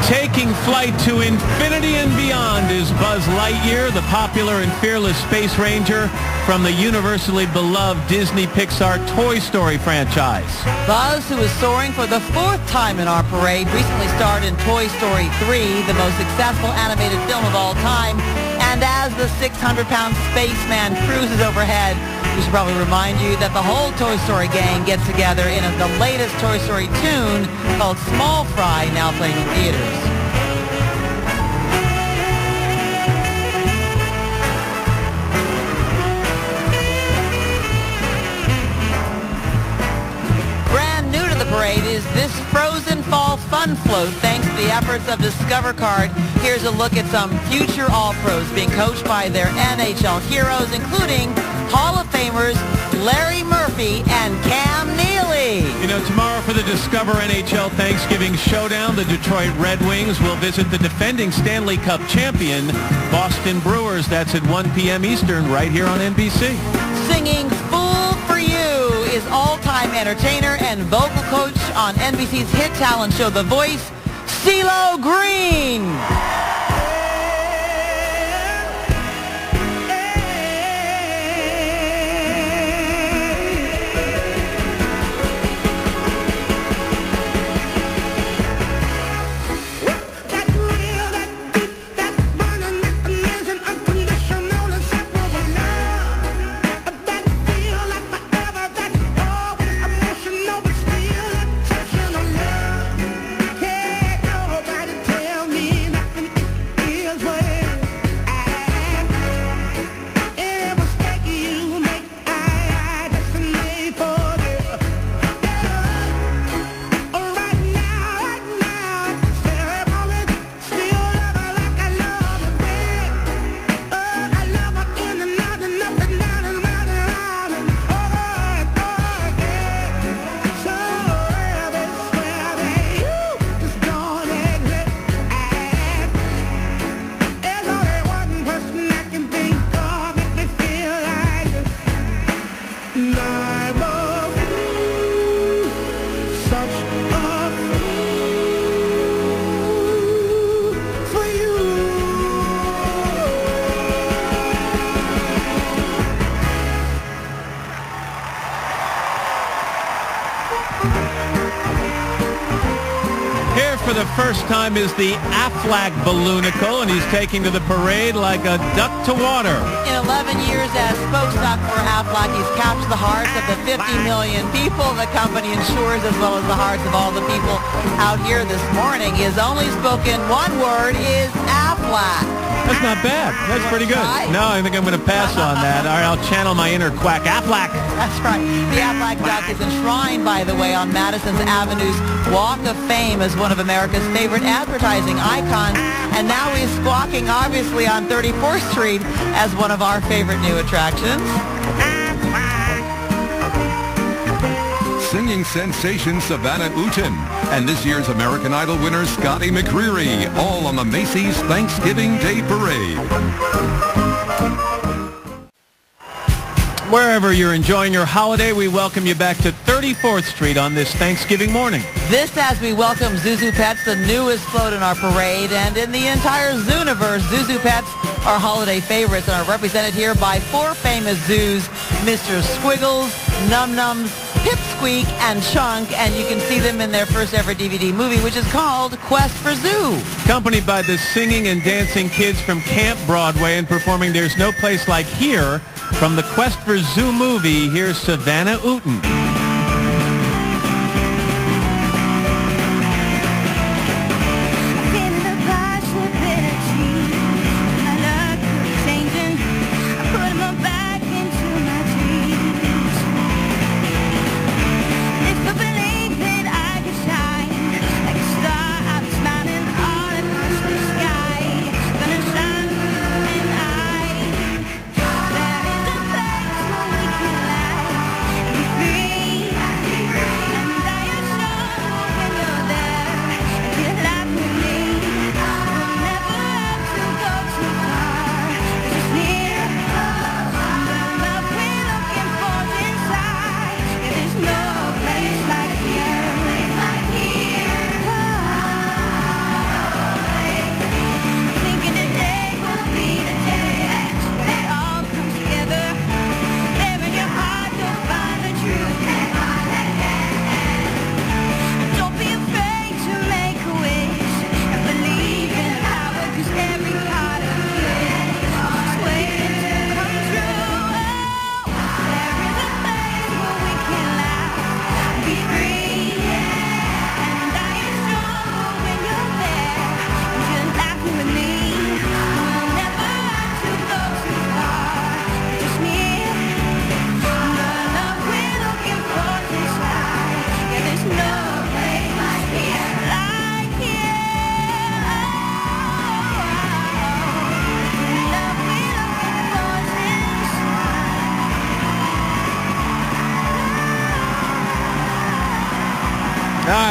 Taking flight to infinity and beyond is Buzz Lightyear, the popular and fearless Space Ranger from the universally beloved Disney Pixar Toy Story franchise. Buzz, who is soaring for the 4th time in our parade, recently starred in Toy Story 3, the most successful animated film of all time. And as the 600-pound spaceman cruises overhead, we should probably remind you that the whole Toy Story gang gets together in the latest Toy Story tune called Small Fry, now playing in theaters. Brand new to the parade is this Frozen Fall Fun Float, thanks to the efforts of Discover Card. Here's a look at some future All-Pros being coached by their NHL heroes, including Hall of Famers Larry Murphy and Cam Neely. You know, tomorrow for the Discover NHL Thanksgiving Showdown, the Detroit Red Wings will visit the defending Stanley Cup champion, Boston Brewers. That's at 1 p.m. Eastern, right here on NBC. Singing Fool for You is all-time entertainer and vocal coach on NBC's hit talent show The Voice, CeeLo Green. For the first time is the Aflac Balloonicle, and he's taking to the parade like a duck to water. In 11 years as spokesman for Aflac, he's captured the hearts of the 50 million people the company insures, as well as the hearts of all the people out here this morning. His only spoken one word is Aflac. That's not bad. That's pretty good. No, I think I'm going to pass on that. All right, I'll channel my inner quack. Aflac. That's right. The Aflac duck is enshrined, by the way, on Madison Avenue's Walk of Fame as one of America's favorite advertising icons. And now he's squawking, obviously, on 34th Street as one of our favorite new attractions. Singing sensation Savannah Uten and this year's American Idol winner Scotty McCreery, all on the Macy's Thanksgiving Day Parade. Wherever you're enjoying your holiday, we welcome you back to 34th Street on this Thanksgiving morning. This as we welcome Zuzu Pets, the newest float in our parade, and in the entire Zooniverse, Zuzu Pets are holiday favorites and are represented here by 4 famous zoos, Mr. Squiggles, Num Nums, Pipsqueak, and Chunk, and you can see them in their first ever DVD movie, which is called Quest for Zoo. Accompanied by the singing and dancing kids from Camp Broadway and performing There's No Place Like Here from the Quest for Zoo movie, here's Savannah Uten.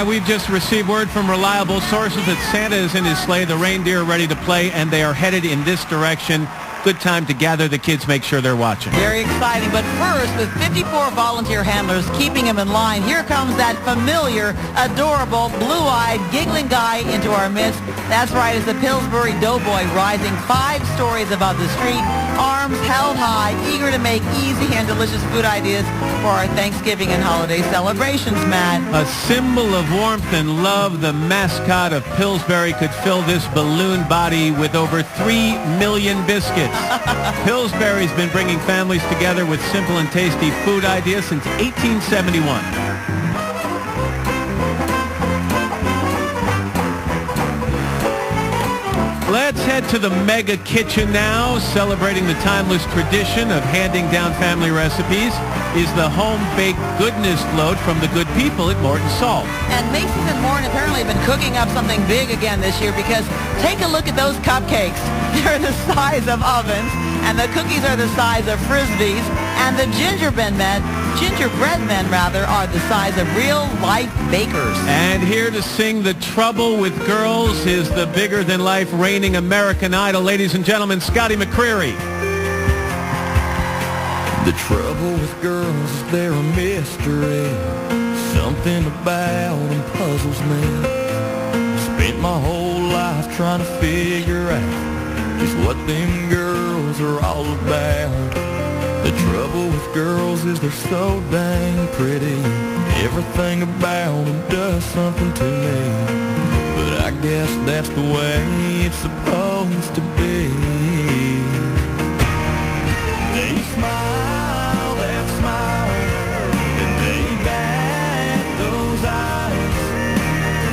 We've just received word from reliable sources that Santa is in his sleigh, the reindeer are ready to play, and they are headed in this direction. Good time to gather the kids, make sure they're watching. Very exciting. But first, with 54 volunteer handlers keeping him in line, here comes that familiar, adorable, blue-eyed, giggling guy into our midst. That's right, it's the Pillsbury Doughboy rising 5 stories above the street, arms held high, eager to make easy and delicious food ideas for our Thanksgiving and holiday celebrations, Matt. A symbol of warmth and love, the mascot of Pillsbury could fill this balloon body with over 3 million biscuits. Pillsbury's been bringing families together with simple and tasty food ideas since 1871. Let's head to the mega kitchen now. Celebrating the timeless tradition of handing down family recipes is the home-baked goodness load from the good people at Morton Salt. And Macy's and Morton apparently have been cooking up something big again this year, because take a look at those cupcakes. They're the size of ovens, and the cookies are the size of Frisbees, and the gingerbread men are the size of real-life bakers. And here to sing The Trouble with Girls is the bigger-than-life reigning American Idol. Ladies and gentlemen, Scotty McCreery. The trouble with girls is they're a mystery. Something about them puzzles me. Spent my whole life trying to figure out just what them girls are all about. The trouble with girls is they're so dang pretty. Everything about them does something to me. But I guess that's the way it's supposed to be. They smile, that smile, and they bat those eyes.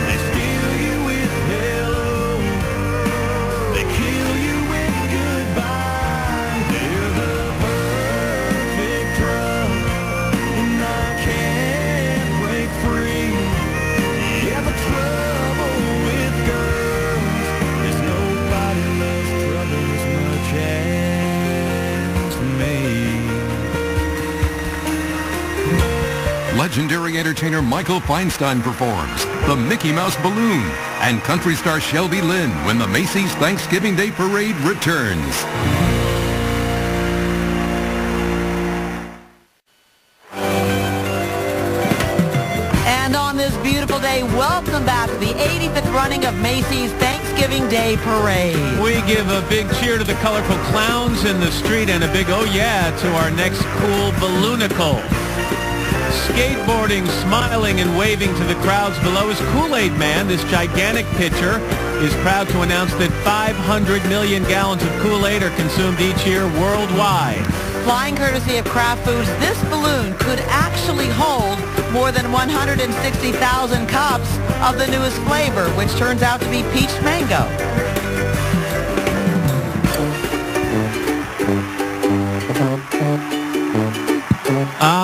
They steal you with hello, they kill you with goodbye. They're the perfect drug, and I can't break free. Yeah, the trouble with girls is nobody loves trouble as much as me. Legendary entertainer Michael Feinstein performs the Mickey Mouse Balloon, and country star Shelby Lynn when the Macy's Thanksgiving Day Parade returns. And on this beautiful day, welcome back to the 85th running of Macy's Thanksgiving Day Parade. We give a big cheer to the colorful clowns in the street and a big oh yeah to our next cool balloonicle. Skateboarding, smiling, and waving to the crowds below is Kool-Aid Man. This gigantic pitcher is proud to announce that 500 million gallons of Kool-Aid are consumed each year worldwide. Flying courtesy of Kraft Foods, this balloon could actually hold more than 160,000 cups of the newest flavor, which turns out to be peach mango.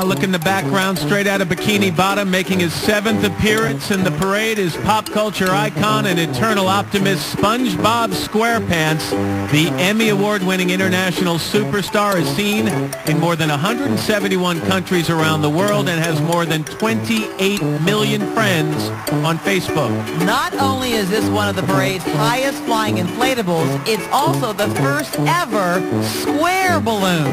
Look in the background, straight out of Bikini Bottom, making his 7th appearance in the parade is pop culture icon and eternal optimist SpongeBob SquarePants. The Emmy Award-winning international superstar is seen in more than 171 countries around the world and has more than 28 million friends on Facebook. Not only is this one of the parade's highest flying inflatables, it's also the first ever square balloon.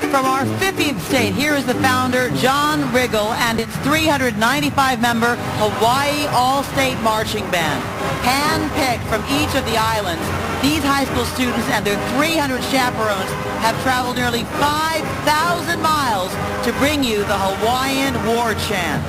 From our 50th state, here is the founder, John Riggle, and its 395-member Hawaii All-State Marching Band. Hand-picked from each of the islands, these high school students and their 300 chaperones have traveled nearly 5,000 miles to bring you the Hawaiian War Chant.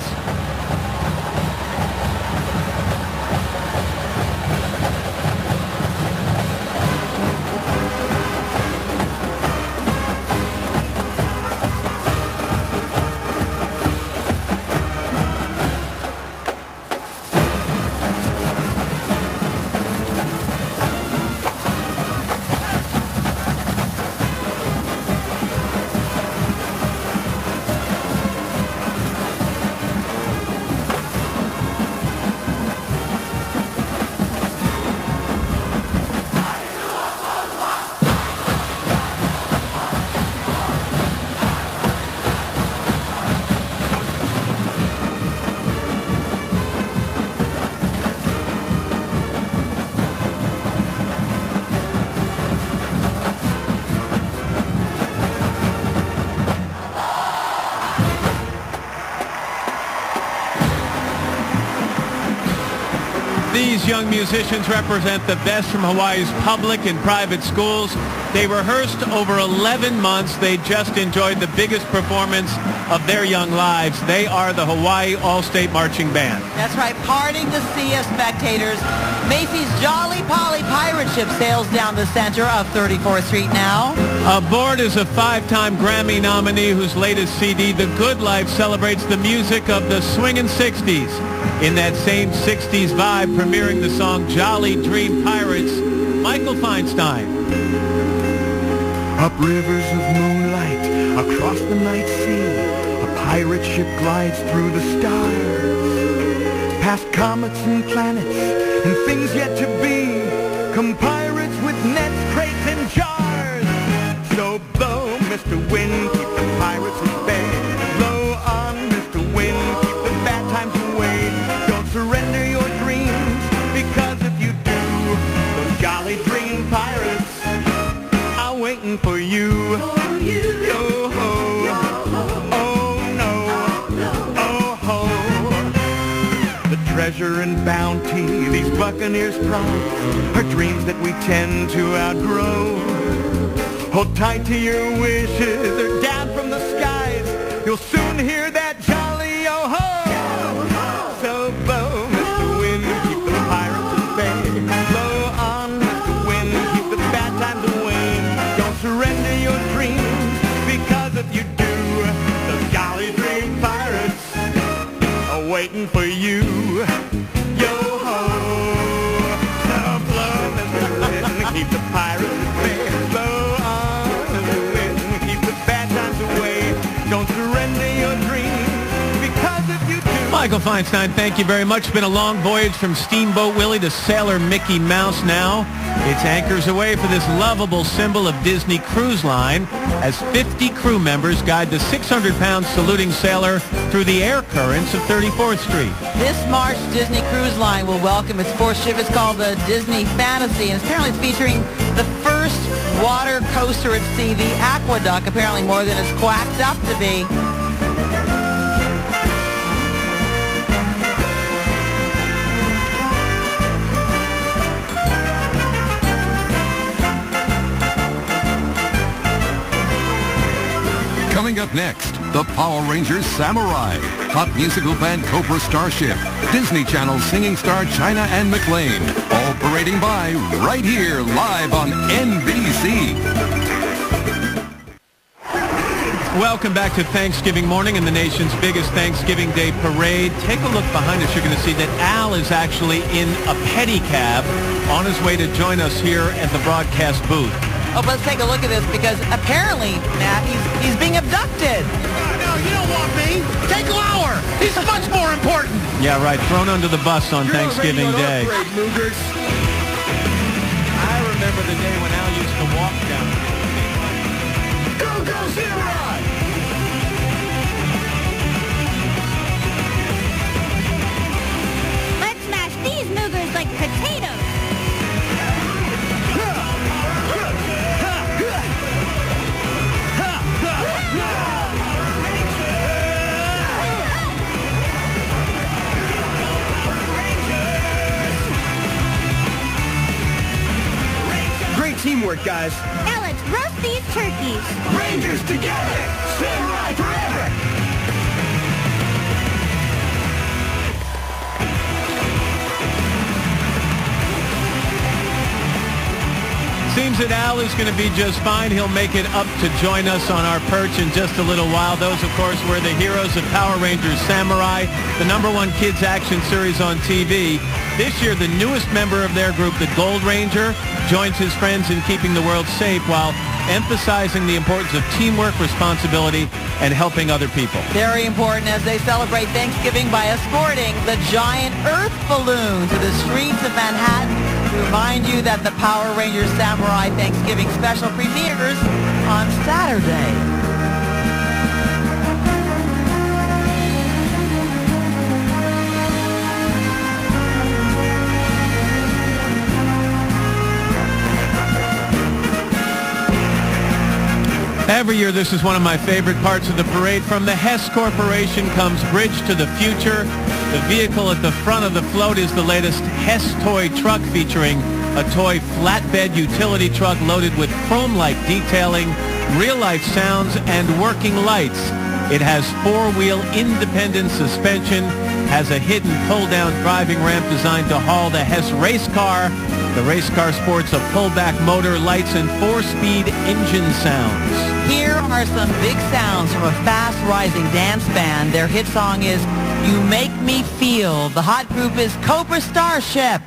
These young musicians represent the best from Hawaii's public and private schools. They rehearsed over 11 months. They just enjoyed the biggest performance of their young lives. They are the Hawaii All-State Marching Band. That's right, parting to see us spectators. Macy's Jolly Polly pirate ship sails down the center of 34th Street now. Aboard is a 5-time Grammy nominee whose latest CD, The Good Life, celebrates the music of the swingin' 60s. In that same 60s vibe, premiering the song Jolly Dream Pirates, Michael Feinstein. Up rivers of moonlight, across the night sea, a pirate ship glides through the stars. Past comets and planets, and things yet to be, come pirates with nets, crates, and jars. So blow, Mr. Wind, keep the pirates at bay. Blow on, Mr. Wind, keep the bad times away. Don't surrender your dreams, because if you do, those jolly dream pirates are waiting for you. Yo-ho, oh no, oh-ho. The treasure and bounty these buccaneers prize are dreams that we tend to outgrow. Hold tight to your wishes, they're down from the skies. You'll soon hear that jolly yo-ho. So blow, Mr. Wind, keep the pirates at bay. Blow on, Mr. Wind, keep the bad times away. Don't surrender your dreams, because if you do, the jolly dream pirates are waiting for you. Yo-ho. So blow, Mr. Wind, keep the pirates at bay. Blow on, Mr. Wind, keep the bad times away. Don't surrender your dreams, because if you do... Michael Feinstein, thank you very much. It's been a long voyage from Steamboat Willie to Sailor Mickey Mouse now. It's anchors away for this lovable symbol of Disney Cruise Line as 50 crew members guide the 600-pound saluting sailor through the air currents of 34th Street. This March, Disney Cruise Line will welcome its fourth ship. It's called the Disney Fantasy, and apparently it's featuring the first water coaster at sea, the Aqueduct, apparently more than it's quacked up to be. Coming up next, the Power Rangers Samurai, Hot Musical Band Cobra Starship, Disney Channel singing star China and McLean, all parading by right here live on NBC. Welcome back to Thanksgiving morning and the nation's biggest Thanksgiving Day parade. Take a look behind us. You're going to see that Al is actually in a pedicab on his way to join us here at the broadcast booth. Oh, but let's take a look at this, because apparently, Matt, he's being abducted. No, you don't want me. Take Lauer. He's much more important. Yeah, right. Thrown under the bus on Thanksgiving Day. I remember the day when Al used to walk down. Go, go, Samurai! Let's smash these Moogers like potatoes. Great teamwork, guys. Now let's roast these turkeys. Rangers together, Samurai forever. Seems that Al is going to be just fine. He'll make it up to join us on our perch in just a little while. Those, of course, were the heroes of Power Rangers Samurai, the #1 kids action series on TV. This year, the newest member of their group, the Gold Ranger, joins his friends in keeping the world safe while emphasizing the importance of teamwork, responsibility, and helping other people. Very important as they celebrate Thanksgiving by escorting the giant Earth balloon to the streets of Manhattan to remind you that the Power Rangers Samurai Thanksgiving special premieres on Saturday. Every year, this is one of my favorite parts of the parade. From the Hess Corporation comes Bridge to the Future. The vehicle at the front of the float is the latest Hess toy truck, featuring a toy flatbed utility truck loaded with chrome-like detailing, real-life sounds, and working lights. It has four-wheel independent suspension, has a hidden pull-down driving ramp designed to haul the Hess race car. The race car sports a pullback motor, lights, and four-speed engine sounds. Here are some big sounds from a fast-rising dance band. Their hit song is You Make Me Feel. The hot group is Cobra Starship.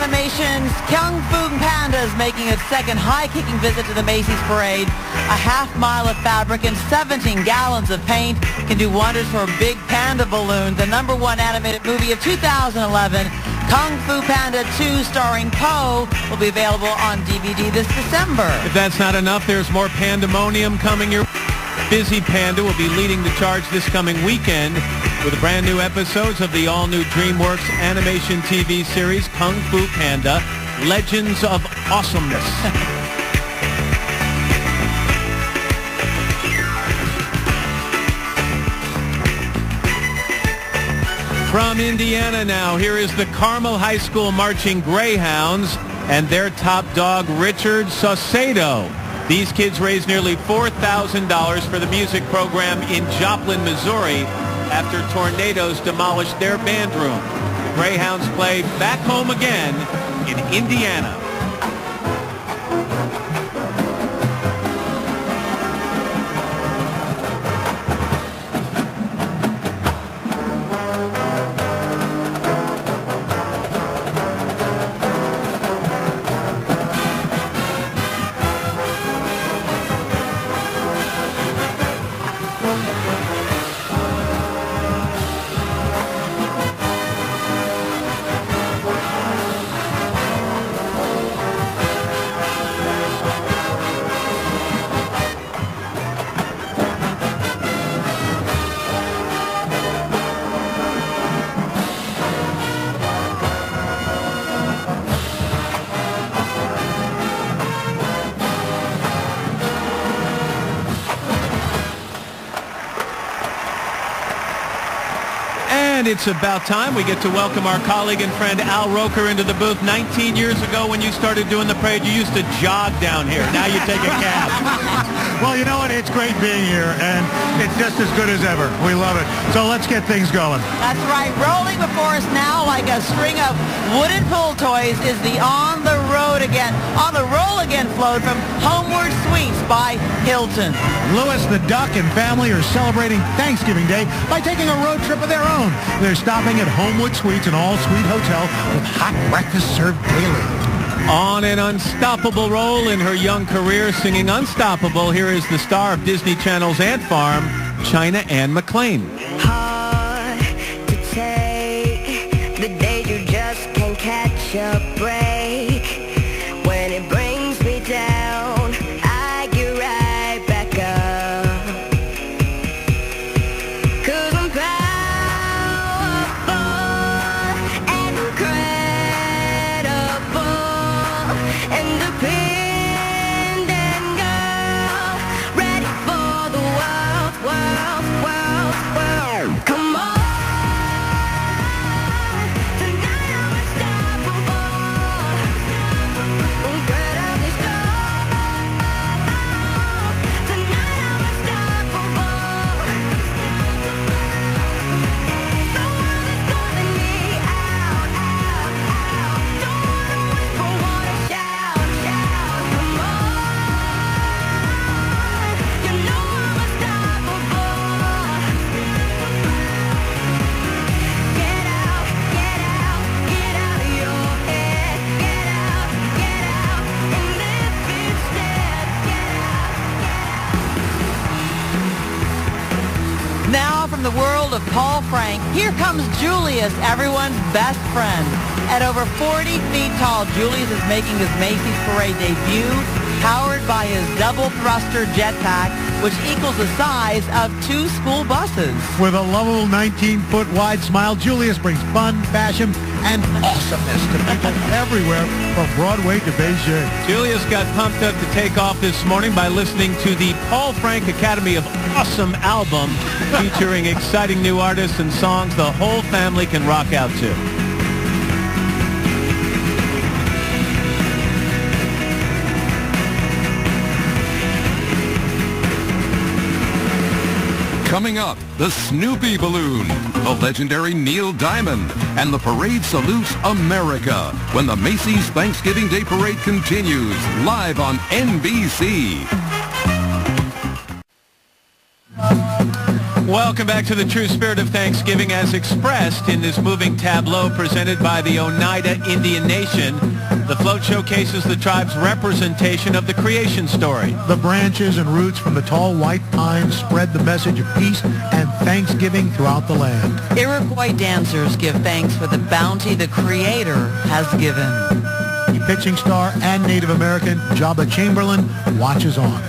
Animation's Kung Fu Panda is making its second high-kicking visit to the Macy's parade. A half-mile of fabric and 17 gallons of paint can do wonders for a big panda balloon. The #1 animated movie of 2011, Kung Fu Panda 2, starring Po, will be available on DVD this December. If that's not enough, there's more pandemonium coming your way. Busy Panda will be leading the charge this coming weekend with brand new episodes of the all-new DreamWorks animation TV series Kung Fu Panda, Legends of Awesomeness. From Indiana now, here is the Carmel High School Marching Greyhounds and their top dog, Richard Saucedo. These kids raised nearly $4,000 for the music program in Joplin, Missouri, after tornadoes demolished their band room. The Greyhounds play Back Home Again in Indiana. And it's about time we get to welcome our colleague and friend Al Roker into the booth. 19 years ago when you started doing the parade, you used to jog down here. Now you take a cab. Well, you know what? It's great being here, and it's just as good as ever. We love it. So let's get things going. That's right. Rolling before us now like a string of wooden pull toys is the On the Road Again, On the Roll Again float from Homeward Suites by Hilton. Louis the Duck and family are celebrating Thanksgiving Day by taking a road trip of their own. They're stopping at Homewood Suites, an all-suite hotel with hot breakfast served daily. On an unstoppable roll in her young career, singing Unstoppable, here is the star of Disney Channel's Ant Farm, China Anne McClain. Hard to take the days you just can't catch a break. When it brings me down, I get right back up. 'Cause I'm powerful and incredible. from the world of Paul Frank, here comes Julius, everyone's best friend. At over 40 feet tall, Julius is making his Macy's Parade debut, powered by his double-thruster jetpack, which equals the size of 2 school buses. With a lovable 19-foot wide smile, Julius brings fun, fashion, and awesomeness to people everywhere from Broadway to Beijing. Julius got pumped up to take off this morning by listening to the Paul Frank Academy of Awesome album featuring exciting new artists and songs the whole family can rock out to. Coming up, the Snoopy Balloon, the legendary Neil Diamond, and the parade salutes America when the Macy's Thanksgiving Day Parade continues live on NBC. Welcome back to the true spirit of Thanksgiving as expressed in this moving tableau presented by the Oneida Indian Nation. The float showcases the tribe's representation of the creation story. The branches and roots from the tall white pines spread the message of peace and Thanksgiving throughout the land. Iroquois dancers give thanks for the bounty the Creator has given. The pitching star and Native American Jabba Chamberlain watches on.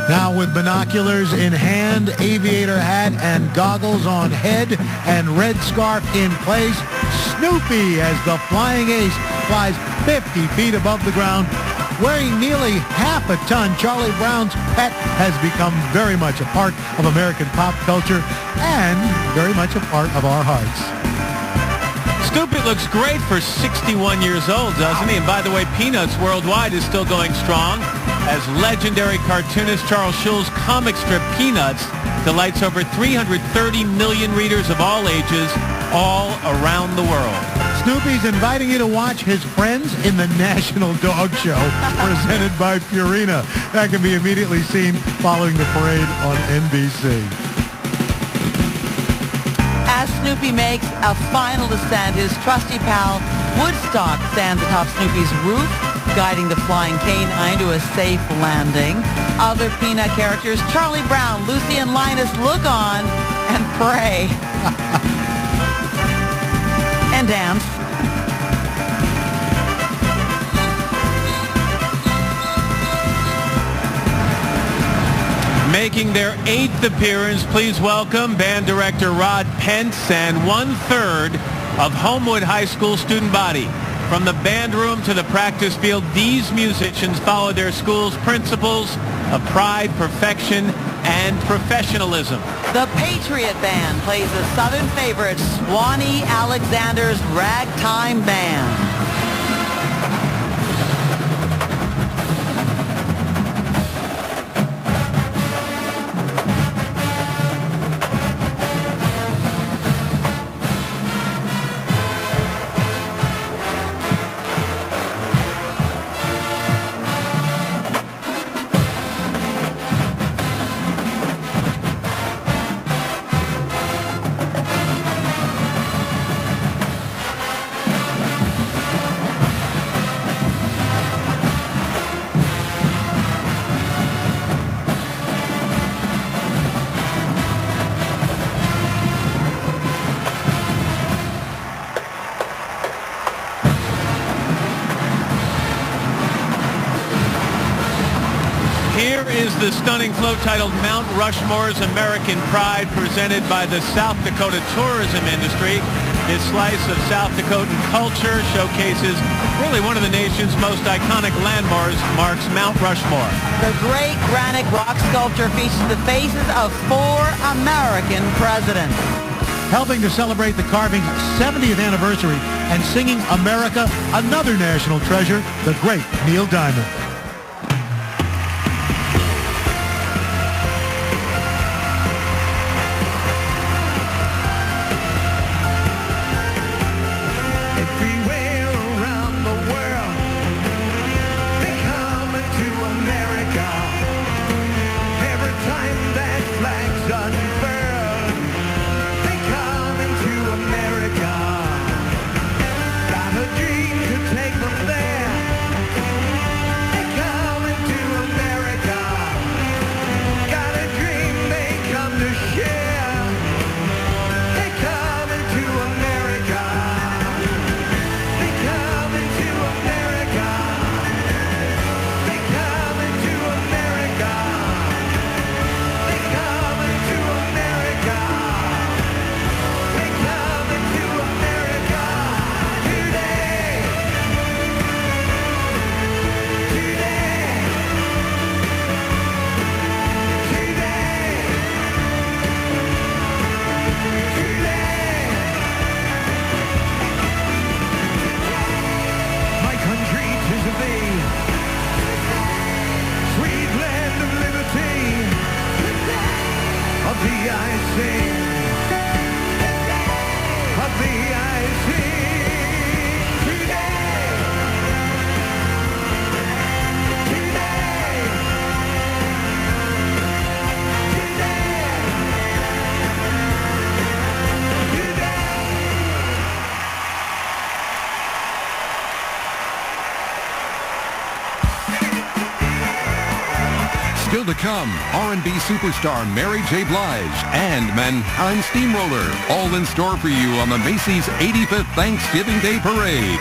Now with binoculars in hand, aviator hat and goggles on head, and red scarf in place, Snoopy as the flying ace flies 50 feet above the ground. Weighing nearly half a ton, Charlie Brown's pet has become very much a part of American pop culture and very much a part of our hearts. Snoopy looks great for 61 years old, doesn't he? And by the way, Peanuts Worldwide is still going strong as legendary cartoonist Charles Schulz's comic strip Peanuts delights over 330 million readers of all ages all around the world. Snoopy's inviting you to watch his friends in the National Dog Show presented by Purina. That can be immediately seen following the parade on NBC. As Snoopy makes a final descent, his trusty pal Woodstock stands atop Snoopy's roof, guiding the flying canine to a safe landing. Other Peanut characters, Charlie Brown, Lucy, and Linus look on and pray. And dance. Making their 8th appearance, please welcome band director Rod Pence and 1/3 of Homewood High School student body. From the band room to the practice field, these musicians follow their school's principles of pride, perfection, and professionalism. The Patriot Band plays the Southern favorite Swanee Alexander's Ragtime Band. Here is the stunning float titled Mount Rushmore's American Pride, presented by the South Dakota tourism industry. This slice of South Dakotan culture showcases really one of the nation's most iconic landmarks, Mount Rushmore. The great granite rock sculpture features the faces of 4 American presidents. Helping to celebrate the carving's 70th anniversary and singing America, another national treasure, the great Neil Diamond. to share. They coming to America. They coming to America. They coming to America. They coming to America. They coming to America today. My country 'tis of thee, sweet land of liberty. Of thee I sing, of thee I sing today. Still to come, R&B superstar Mary J. Blige and Manhattan Steamroller, all in store for you on the Macy's 85th Thanksgiving Day Parade.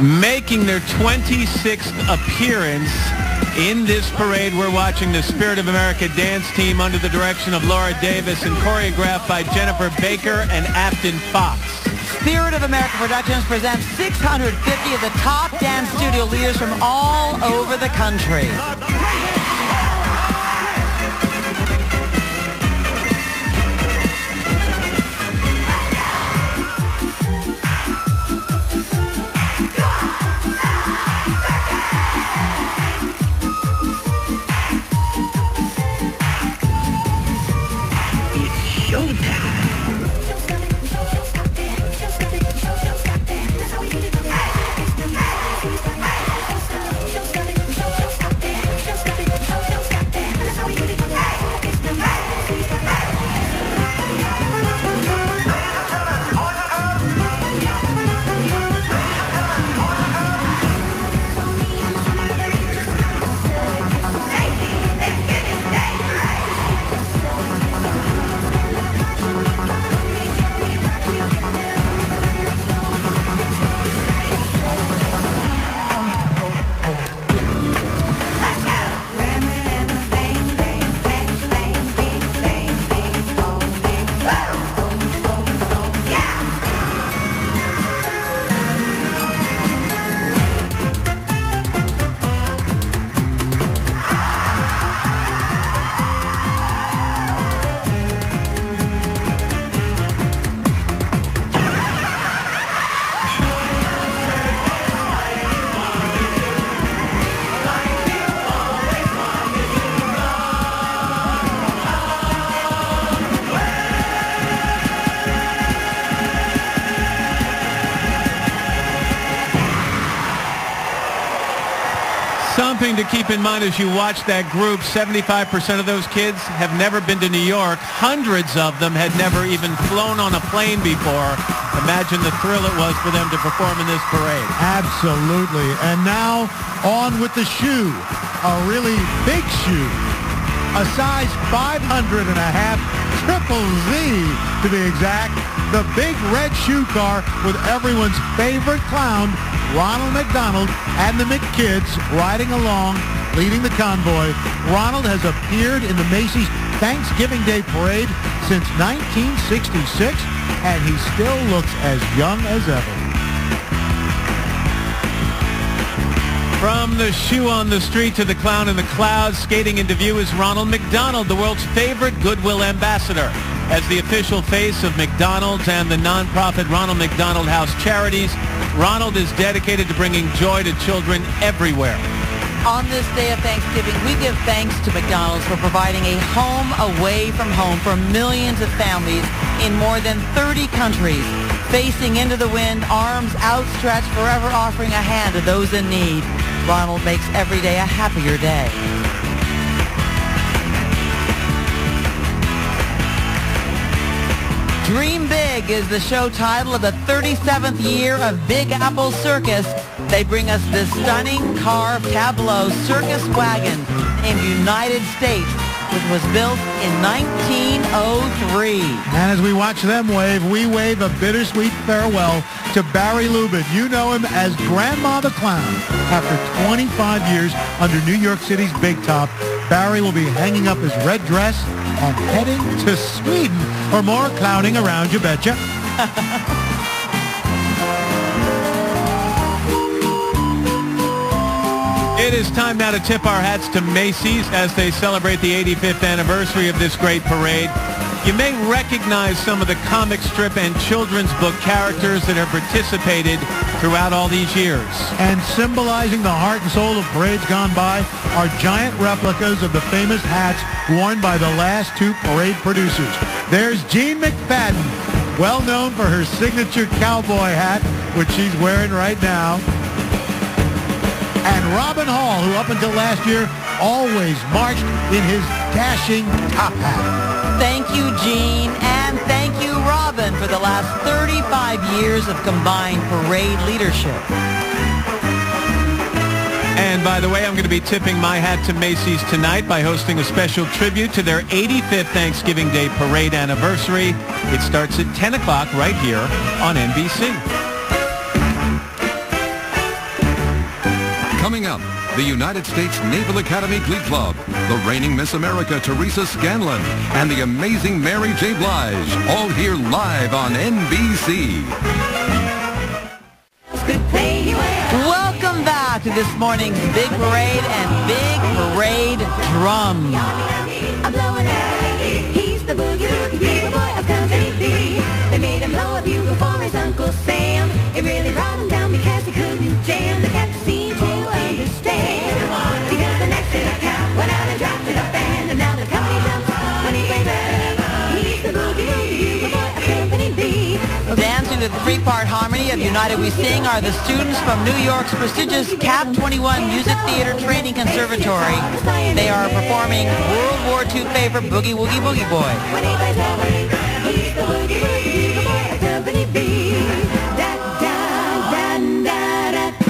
Making their 26th appearance in this parade, we're watching the Spirit of America dance team under the direction of Laura Davis and choreographed by Jennifer Baker and Afton Fox. Spirit of America Productions presents 650 of the top dance studio leaders from all over the country. Something to keep in mind as you watch that group, 75% of those kids have never been to New York. Hundreds of them had never even flown on a plane before. Imagine the thrill it was for them to perform in this parade. Absolutely. And now on with the shoe, a really big shoe, a size 500 and a half, triple Z to be exact. The big red shoe car with everyone's favorite clown, Ronald McDonald, and the McKids riding along, leading the convoy. Ronald has appeared in the Macy's Thanksgiving Day Parade since 1966, and he still looks as young as ever. From the shoe on the street to the clown in the clouds, skating into view is Ronald McDonald, the world's favorite Goodwill ambassador. As the official face of McDonald's and the nonprofit Ronald McDonald House Charities, Ronald is dedicated to bringing joy to children everywhere. On this day of Thanksgiving, we give thanks to McDonald's for providing a home away from home for millions of families in more than 30 countries. Facing into the wind, arms outstretched, forever offering a hand to those in need. Ronald makes every day a happier day. Dream Big is the show title of the 37th year of Big Apple Circus. They bring us this stunning carved tableau circus wagon named United States, which was built in 1903. And as we watch them wave, we wave a bittersweet farewell to Barry Lubin. You know him as Grandma the Clown. After 25 years under New York City's Big Top, Barry will be hanging up his red dress and heading to Sweden for more clowning around, you betcha. It is time now to tip our hats to Macy's as they celebrate the 85th anniversary of this great parade. You may recognize some of the comic strip and children's book characters that have participated throughout all these years. And symbolizing the heart and soul of parades gone by are giant replicas of the famous hats worn by the last two parade producers. There's Jean McFadden, well known for her signature cowboy hat, which she's wearing right now. And Robin Hall, who up until last year always marched in his dashing top hat. Thank you, Gene, and thank you, Robin, for the last 35 years of combined parade leadership. And by the way, I'm going to be tipping my hat to Macy's tonight by hosting a special tribute to their 85th Thanksgiving Day parade anniversary. It starts at 10 o'clock right here on NBC. Coming up, the United States Naval Academy Glee Club, the reigning Miss America Teresa Scanlon, and the amazing Mary J. Blige, all here live on NBC. Welcome back to this morning's Big Parade and Big Parade Drum. I'm blowing out. He's the boogie woogie bugle boy of Company B. They made him blow a bugle for his Uncle Sam. It really brought him down because he couldn't jam. The captain seemed to understand. Because the next day count went out and dropped it up and now the company jumps when he plays back. He's the boogie woogie bugle boy of Company B. Dancing to the three-part harmony of United We Sing are the students from New York's prestigious Cap 21 Music Theater Training Conservatory. They are performing World War II favorite Boogie Woogie Boogie Boy. When he plays that, he's the boogie woogie bugle boy of Company B. Da da da da da da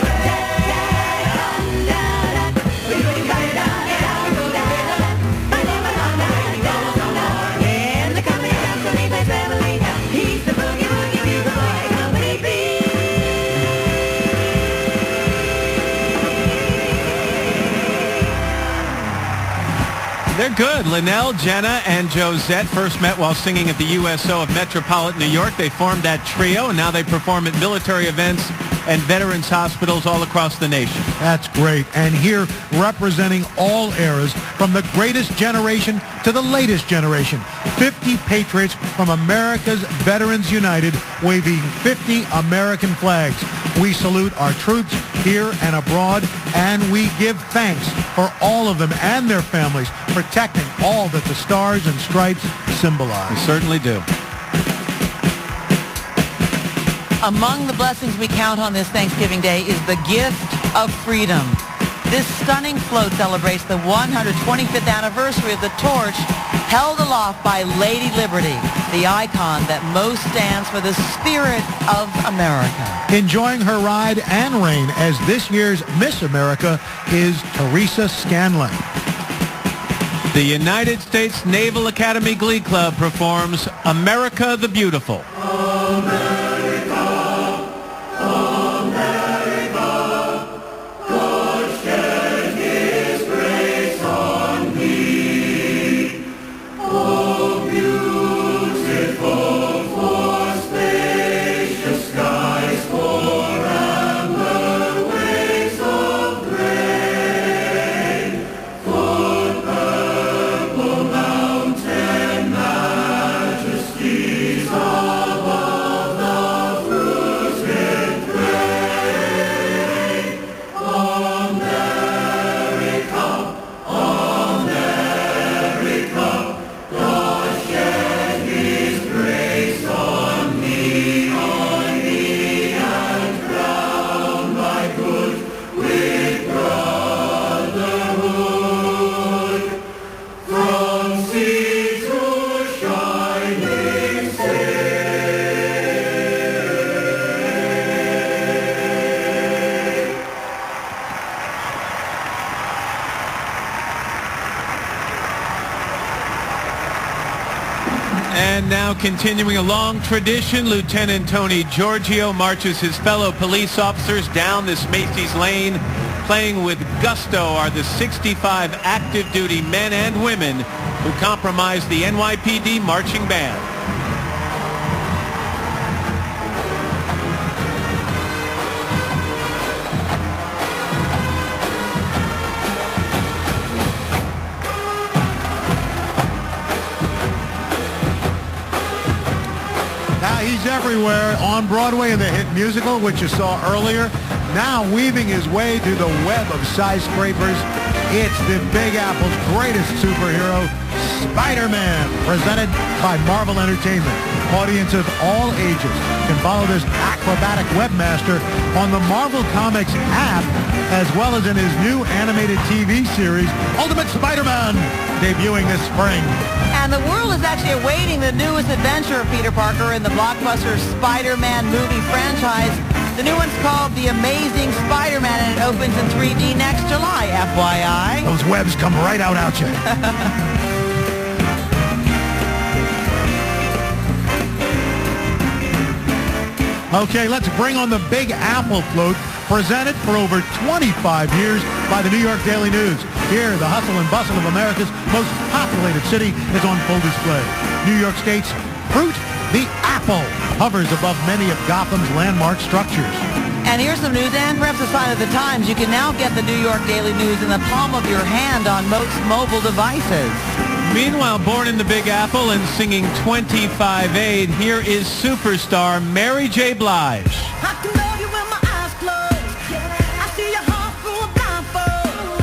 They're good. Linnell, Jenna, and Josette first met while singing at the USO of Metropolitan New York. They formed that trio, and now they perform at military events and veterans hospitals all across the nation. That's great. And here, representing all eras, from the greatest generation to the latest generation, 50 patriots from America's Veterans United, waving 50 American flags. We salute our troops here and abroad, and we give thanks for all of them and their families protecting all that the stars and stripes symbolize. We certainly do. Among the blessings we count on this Thanksgiving Day is the gift of freedom. This stunning float celebrates the 125th anniversary of the torch held aloft by Lady Liberty, the icon that most stands for the spirit of America. Enjoying her ride and reign as this year's Miss America is Teresa Scanlon. The United States Naval Academy Glee Club performs America the Beautiful. And now continuing a long tradition, Lieutenant Tony Giorgio marches his fellow police officers down this Macy's lane. Playing with gusto are the 65 active duty men and women who comprised the NYPD marching band. He's everywhere on Broadway in the hit musical, which you saw earlier. Now weaving his way through the web of skyscrapers, it's the Big Apple's greatest superhero, Spider-Man, presented by Marvel Entertainment. Audiences of all ages can follow this acrobatic webmaster on the Marvel Comics app, as well as in his new animated TV series, Ultimate Spider-Man, debuting this spring. And the world is actually awaiting the newest adventure of Peter Parker in the blockbuster Spider-Man movie franchise. The new one's called The Amazing Spider-Man, and it opens in 3D next July, FYI. Those webs come right out at you. Okay, let's bring on the Big Apple float, presented for over 25 years by the New York Daily News. Here, the hustle and bustle of America's most populated city is on full display. New York State's fruit, the apple, hovers above many of Gotham's landmark structures. And here's some news, and perhaps a sign of the times. You can now get the New York Daily News in the palm of your hand on most mobile devices. Meanwhile, born in the Big Apple and singing 25-8, here is superstar Mary J. Blige. I can love you when my eyes close. I see your heart through a blindfold.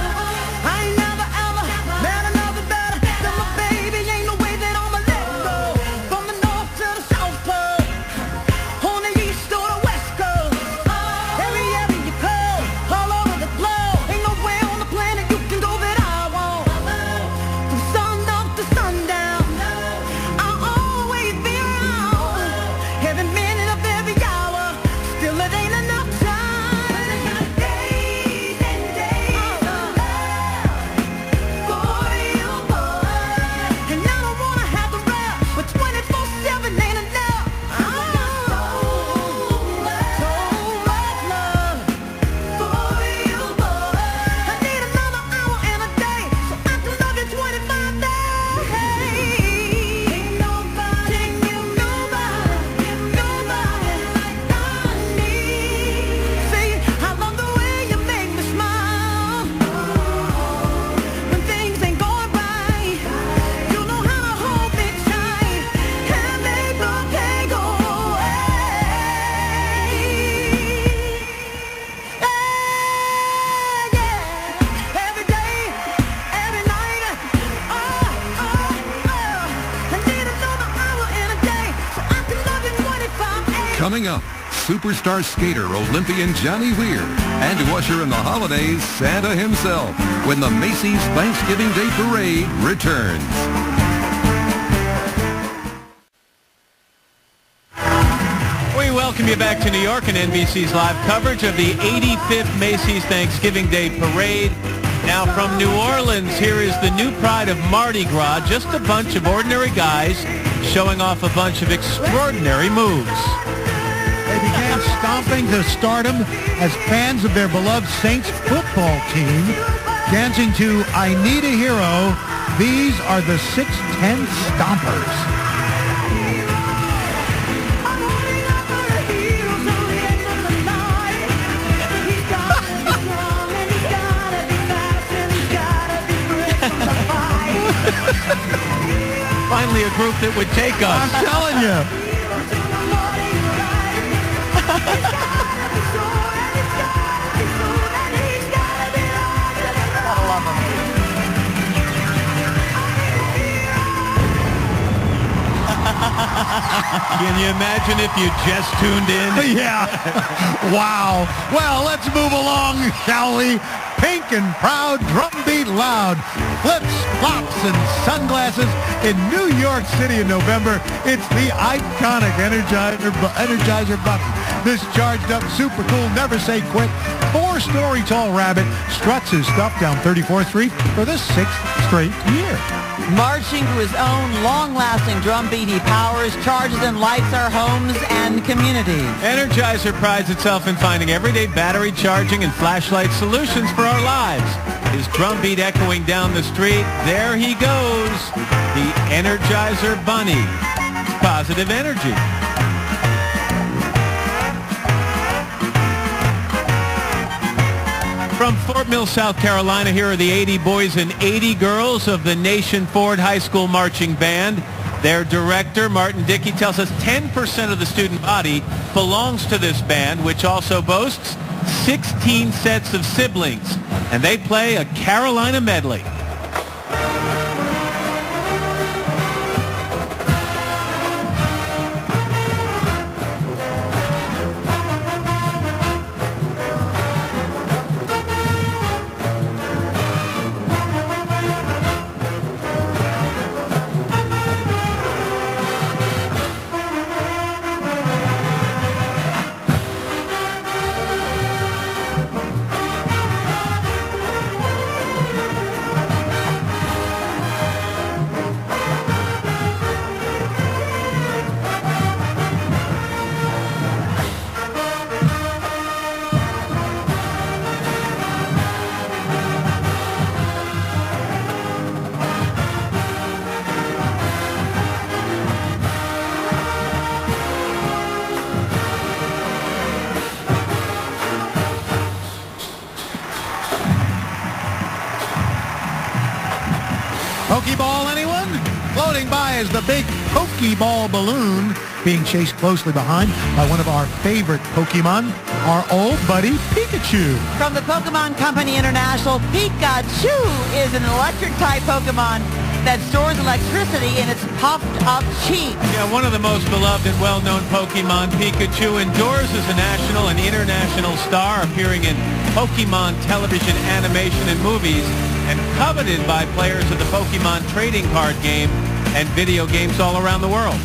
I ain't never ever met another better than my baby. Ain't no way that I'ma let go. From the north to the south pole, on the east or the west coast, every area you go, all over the globe. Ain't nowhere on the planet you can go that I won't. From sun up to sundown, I'll always be around. Every minute of every hour, still it ain't enough time. Days and days of love for you, boy. And I don't wanna have to rap, but 24/7 ain't enough. I got so much love for you, boy. I need another hour and a day, so I can love you 25 days. Ain't nobody, nobody like I need. See, I love the way you make me smile. When things ain't going right, you know how to hold me tight and make the pain go away. Yeah, every day, every night. I need another hour and a day, so I can love you 25 Coming up, superstar skater Olympian Johnny Weir, and to usher in the holidays, Santa himself, when the Macy's Thanksgiving Day Parade returns. We welcome you back to New York and NBC's live coverage of the 85th Macy's Thanksgiving Day Parade. Now from New Orleans, here is the new pride of Mardi Gras, just a bunch of ordinary guys showing off a bunch of extraordinary moves. They began stomping to stardom as fans of their beloved Saints football team, dancing to I Need a Hero. These are the 6'10" Stompers. Finally, a group that would take us. I'm telling you. Gotta love 'em. Can you imagine if you just tuned in? Yeah. Wow. Well, let's move along, shall we? Pink and proud, drumbeat loud, flips, flops, and sunglasses in New York City in November. It's the iconic Energizer Bunny. This charged up, super cool, never say quit, 4-story tall rabbit struts his stuff down 34th Street for the 6th straight year. Marching to his own long-lasting drum beat, he powers, charges, and lights our homes and communities. Energizer prides itself in finding everyday battery charging and flashlight solutions for our lives. His drum beat echoing down the street. There he goes, the Energizer Bunny. It's positive energy. From Fort Mill, South Carolina, here are the 80 boys and 80 girls of the Nation Ford High School Marching Band. Their director, Martin Dickey, tells us 10% of the student body belongs to this band, which also boasts 16 sets of siblings. And they play a Carolina medley. Pokeball, anyone? Floating by is the big Pokeball balloon, being chased closely behind by one of our favorite Pokemon, our old buddy Pikachu. From the Pokemon Company International, Pikachu is an electric-type Pokemon that stores electricity in its puffed-up cheeks. Yeah, one of the most beloved and well-known Pokemon, Pikachu, endures as a national and international star, appearing in Pokemon television, animation, and movies, and coveted by players of the Pokemon trading card game and video games all around the world.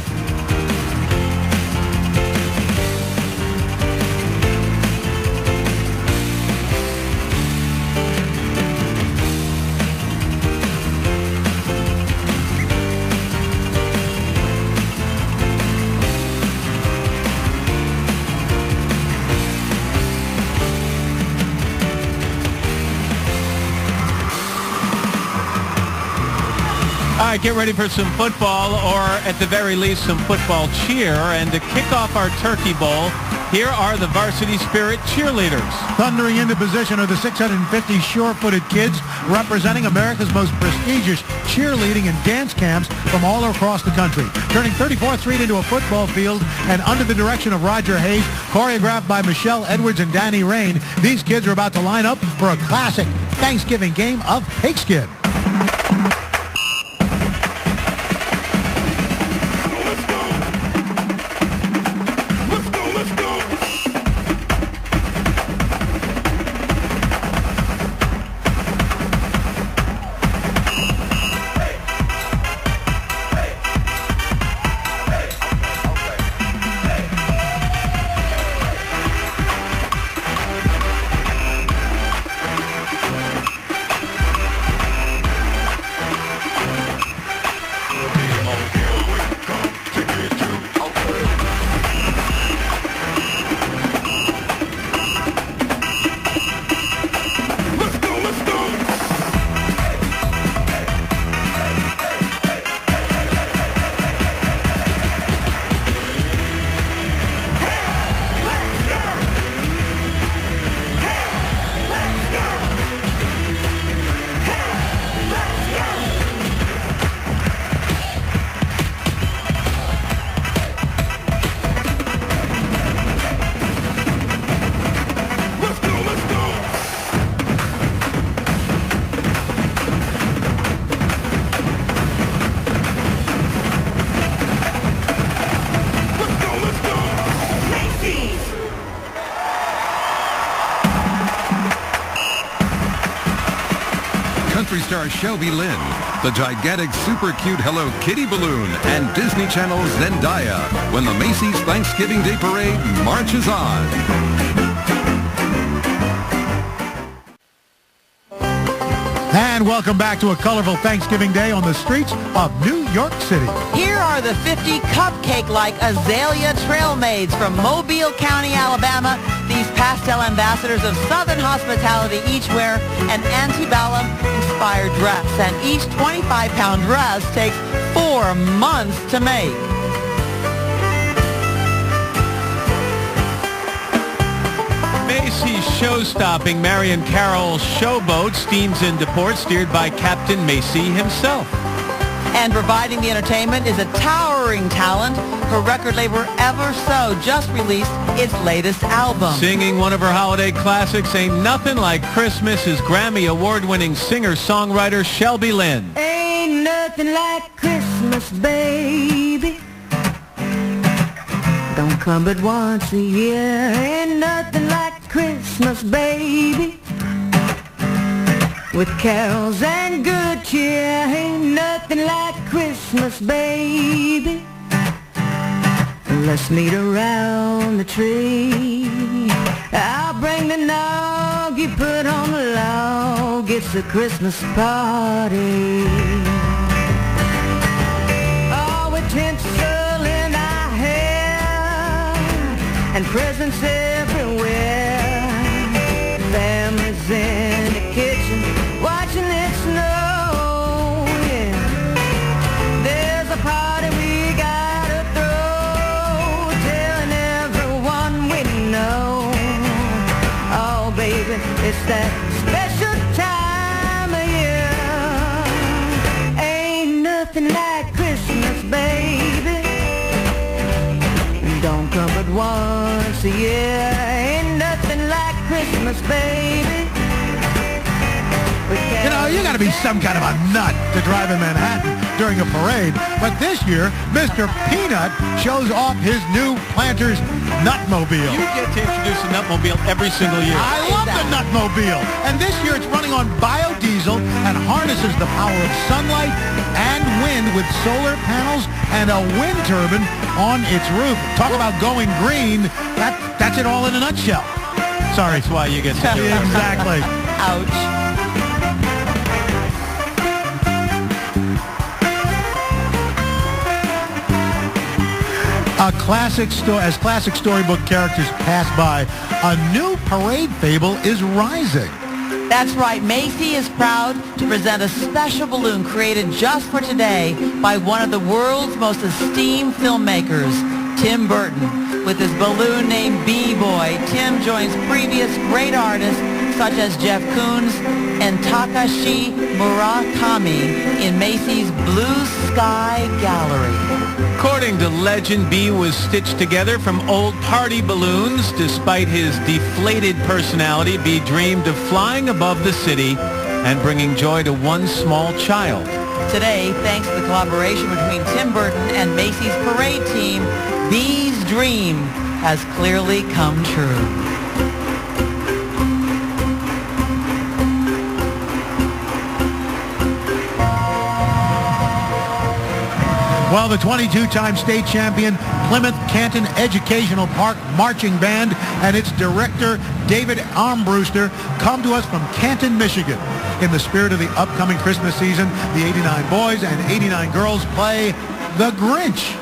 All right, get ready for some football, or at the very least, some football cheer. And to kick off our Turkey Bowl, here are the Varsity Spirit cheerleaders. Thundering into position are the 650 sure-footed kids representing America's most prestigious cheerleading and dance camps from all across the country. Turning 34th Street into a football field and under the direction of Roger Hayes, choreographed by Michelle Edwards and Danny Rain, these kids are about to line up for a classic Thanksgiving game of pigskin. Country star Shelby Lynn, the gigantic super cute Hello Kitty balloon, and Disney Channel's Zendaya when the Macy's Thanksgiving Day Parade marches on. And welcome back to a colorful Thanksgiving Day on the streets of New York City. Here are the 50 cupcake-like azalea trail maids from Mobile County, Alabama. These pastel ambassadors of Southern hospitality each wear an antebellum-inspired dress, and each 25-pound dress takes 4 months to make. Macy's show-stopping Marion Carroll's showboat steams into port, steered by Captain Macy himself. And providing the entertainment is a towering talent. Her record label Ever So just released its latest album. Singing one of her holiday classics, Ain't Nothing Like Christmas, is Grammy Award-winning singer-songwriter Shelby Lynn. Ain't nothing like Christmas, baby. Don't come but once a year. Ain't nothing like Christmas, baby. With carols and good cheer. Ain't nothing like Christmas, baby. Let's meet around the tree. I'll bring the nog, you put on the log. It's a Christmas party. Oh, with tinsel in our hair and presents everywhere. Families in the kitchen watching it snow. Yeah. There's a party we gotta throw, telling everyone we know. Oh, baby, it's that special time of year. Ain't nothing like Christmas, baby. Don't come but once a year. Ain't nothing like Christmas, baby. You know, you got to be some kind of a nut to drive in Manhattan during a parade. But this year, Mr. Peanut shows off his new Planters Nutmobile. You get to introduce a Nutmobile every single year. I love the Nutmobile. And this year it's running on biodiesel and harnesses the power of sunlight and wind with solar panels and a wind turbine on its roof. Talk about going green. That's it all in a nutshell. Sorry. That's why you get to do it. Exactly. Ouch. As classic storybook characters pass by, a new parade fable is rising. That's right. Macy is proud to present a special balloon created just for today by one of the world's most esteemed filmmakers, Tim Burton. With his balloon named B-Boy, Tim joins previous great artists such as Jeff Koons and Takashi Murakami in Macy's Blue Sky Gallery. According to legend, B was stitched together from old party balloons. Despite his deflated personality, B dreamed of flying above the city and bringing joy to one small child. Today, thanks to the collaboration between Tim Burton and Macy's parade team, B's dream has clearly come true. Well, the 22-time state champion Plymouth Canton Educational Park Marching Band and its director, David Armbruster, come to us from Canton, Michigan. In the spirit of the upcoming Christmas season, the 89 boys and 89 girls play The Grinch.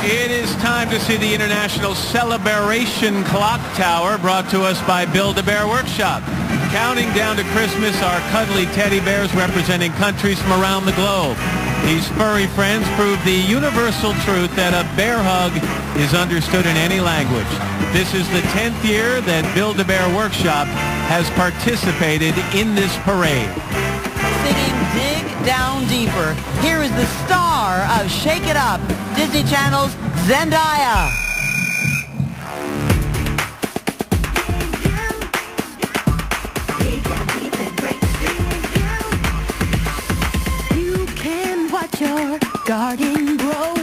It is time to see the International Celebration Clock Tower, brought to us by Build-A-Bear Workshop. Counting down to Christmas are cuddly teddy bears representing countries from around the globe. These furry friends prove the universal truth that a bear hug is understood in any language. This is the 10th year that Build-A-Bear Workshop has participated in this parade. Singing Dig Down Deeper, here is the star of Shake It Up, Disney Channel's Zendaya. You can watch your garden grow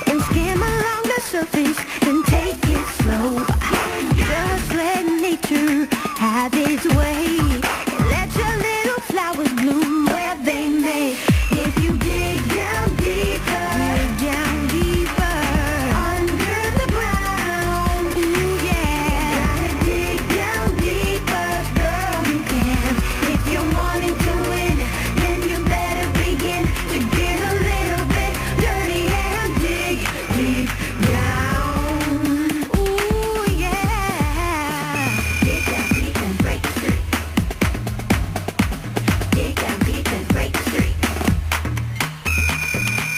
and skim along the surface and take it slow. Just let nature have its way. Let your little flowers bloom where they may. If you dig down deeper, under the ground, ooh yeah. Gotta dig down deeper, girl, you can. If you're wanting to win, then you better begin to get a little bit dirty and dig deep down. Ooh yeah. Dig down deep and break free. Dig down deep and break free.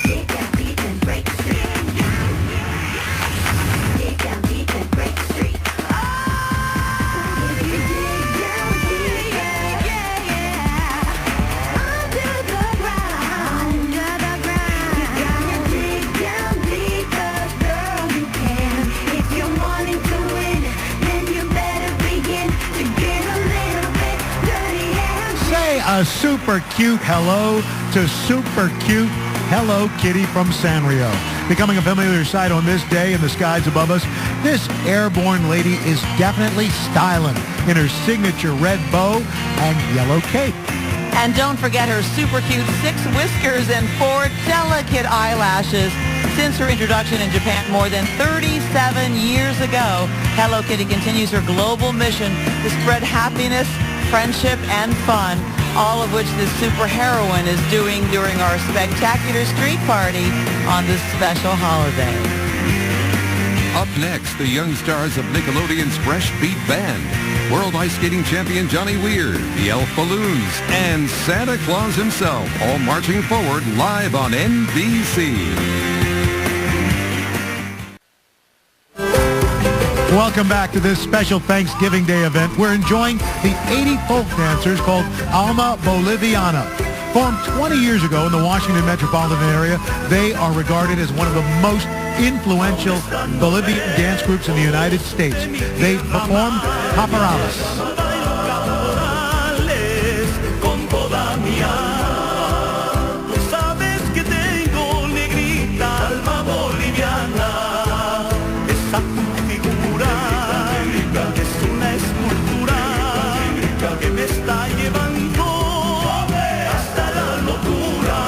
Dig down deep and break free. Dig down deep and break free. If you dig down deep, under the ground, you gotta dig down deeper, girl, you can. If you're wanting to win, then you better begin to get a little bit dirty and Say a super cute hello to super cute Hello Kitty from Sanrio. Becoming a familiar sight on this day in the skies above us, this airborne lady is definitely styling in her signature red bow and yellow cape. And don't forget her super cute 6 whiskers and 4 delicate eyelashes. Since her introduction in Japan more than 37 years ago, Hello Kitty continues her global mission to spread happiness, friendship, and fun, all of which this superheroine is doing during our spectacular street party on this special holiday. Up next, the young stars of Nickelodeon's Fresh Beat Band, World Ice Skating Champion Johnny Weir, the Elf Balloons, and Santa Claus himself, all marching forward live on NBC. Welcome back to this special Thanksgiving Day event. We're enjoying the 80 folk dancers called Alma Boliviana. Formed 20 years ago in the Washington metropolitan area, they are regarded as one of the most influential Bolivian dance groups in the United States. They perform caporales. Con toda mi alma, sabes que tengo negrita alma boliviana, esa figura que es una escultura que me está llevando hasta la locura.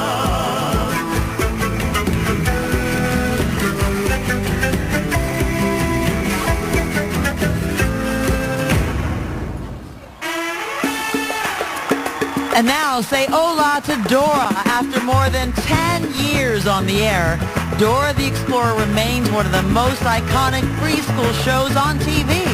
And now say hola to Dora. After more than 10 years on the air, Dora the Explorer remains one of the most iconic preschool shows on TV.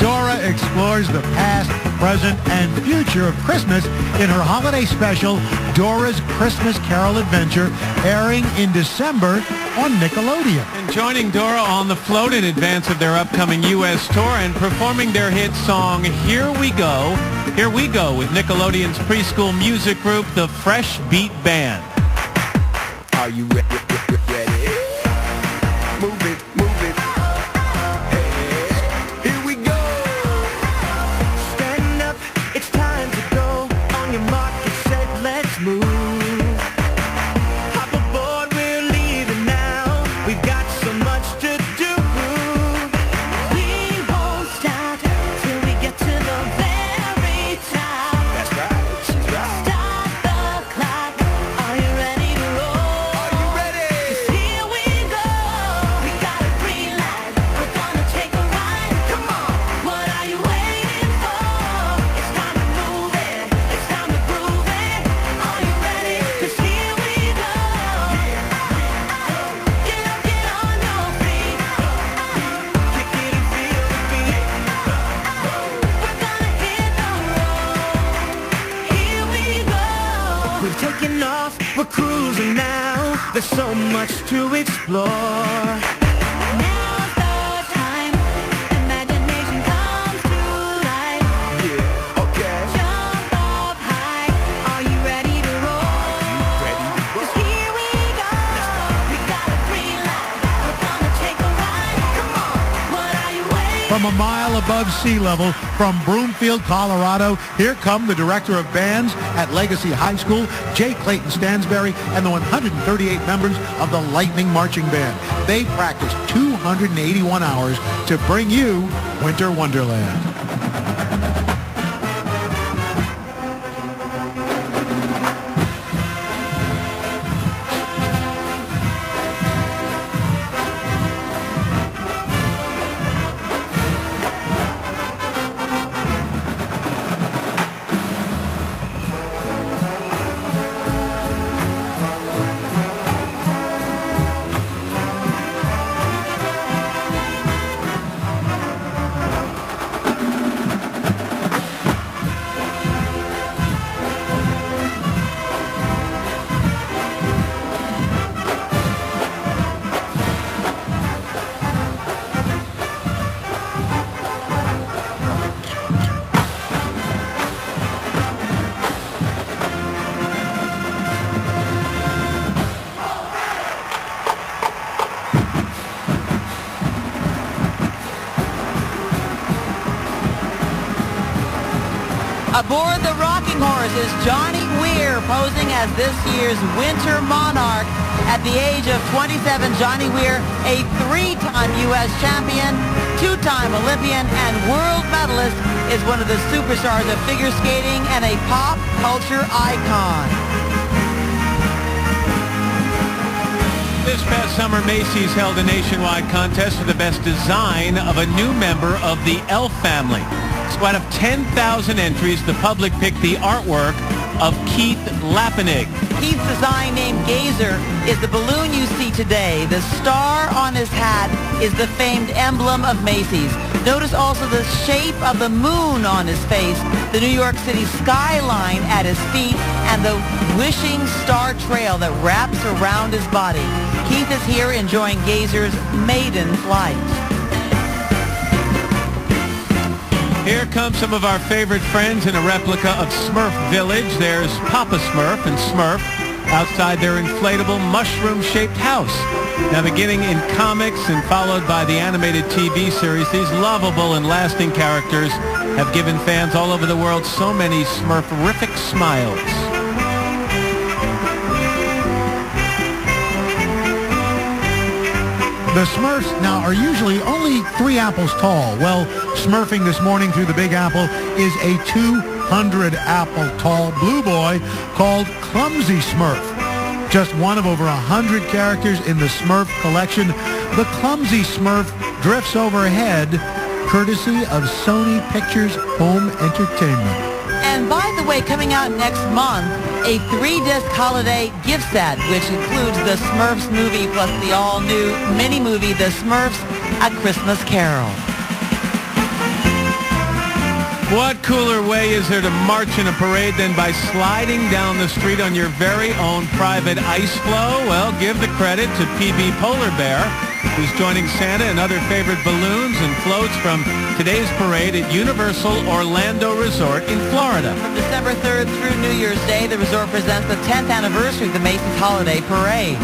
Dora explores the past, present, and future of Christmas in her holiday special, Dora's Christmas Carol Adventure, airing in December on Nickelodeon. And joining Dora on the float in advance of their upcoming U.S. tour and performing their hit song, Here We Go with Nickelodeon's preschool music group, the Fresh Beat Band. Are you ready? Move it, move it. Hey, here we go. Stand up, it's time to go. On your mark, get set, let's move. Hop aboard, we're leaving now. We've got so much to do. We won't stop till we get to the very top. That's right, she's right. Stop the clock. Are you ready to roll? Are you ready? 'Cause here we go. We gotta cruising now. There's so much to explore. Now's the time. Imagination comes to life. Yeah, okay. Jump up high. Are you ready to roll? Ready to 'Cause here we go. We got a green light. We're gonna take a ride. Come on. What are you waiting? From a mile above sea level, from Broomfield, Colorado, here come the director of bands at Legacy High School, J. Clayton Stansberry, and the 138 members of the Lightning Marching Band. They practiced 281 hours to bring you Winter Wonderland. Aboard the Rocking Horse is Johnny Weir, posing as this year's Winter Monarch. At the age of 27, Johnny Weir, a three-time U.S. champion, two-time Olympian, and world medalist, is one of the superstars of figure skating and a pop culture icon. This past summer, Macy's held a nationwide contest for the best design of a new member of the Elf family. So out of 10,000 entries, the public picked the artwork of Keith Lappenig. Keith's design, named Gazer, is the balloon you see today. The star on his hat is the famed emblem of Macy's. Notice also the shape of the moon on his face, the New York City skyline at his feet, and the wishing star trail that wraps around his body. Keith is here enjoying Gazer's maiden flight. Here come some of our favorite friends in a replica of Smurf Village. There's Papa Smurf and Smurf outside their inflatable mushroom-shaped house. Now, beginning in comics and followed by the animated TV series, these lovable and lasting characters have given fans all over the world so many Smurferific smiles. The Smurfs now are usually only 3 apples tall. Well, smurfing this morning through the Big Apple is a 200-apple tall blue boy called Clumsy Smurf. Just one of over 100 characters in the Smurf collection, the Clumsy Smurf drifts overhead courtesy of Sony Pictures Home Entertainment. And by the way, coming out next month, a 3-disc holiday gift set, which includes the Smurfs movie plus the all-new mini-movie, The Smurfs: A Christmas Carol. What cooler way is there to march in a parade than by sliding down the street on your very own private ice floe? Well, give the credit to PB Polar Bear, who's joining Santa and other favorite balloons and floats from today's parade at Universal Orlando Resort in Florida. From December 3rd through New Year's Day, the resort presents the 10th anniversary of the Macy's Holiday Parade.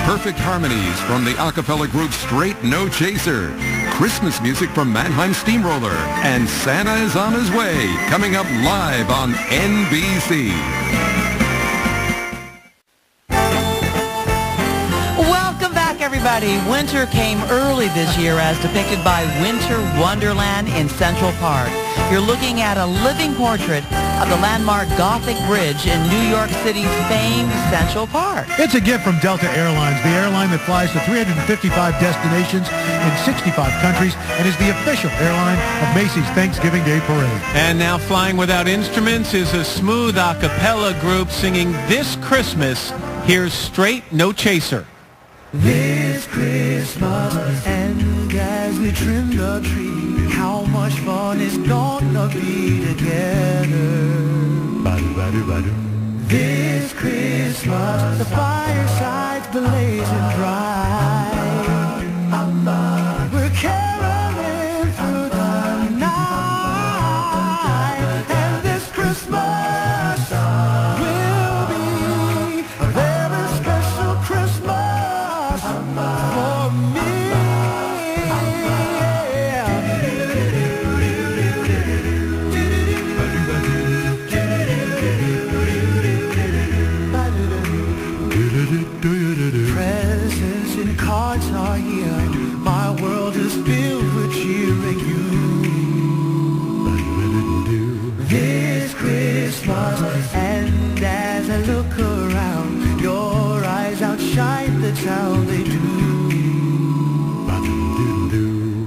Perfect harmonies from the a cappella group Straight No Chaser. Christmas music from Mannheim Steamroller. And Santa is on his way, coming up live on NBC. Welcome back, everybody. Winter came early this year as depicted by Winter Wonderland in Central Park. You're looking at a living portrait of the landmark Gothic Bridge in New York City's famed Central Park. It's a gift from Delta Airlines, the airline that flies to 355 destinations in 65 countries and is the official airline of Macy's Thanksgiving Day Parade. And now Flying Without Instruments is a smooth a cappella group singing This Christmas. Here's Straight No Chaser. This Christmas, and as we trim the tree, how much fun it's gonna be together. This Christmas, the fireside's blazing bright. We're caroling through the night, and this Christmas will be a very special Christmas for me. Presents and cards are here. My world is filled with cheering you. This Christmas, and as I look around, your eyes outshine the town they do.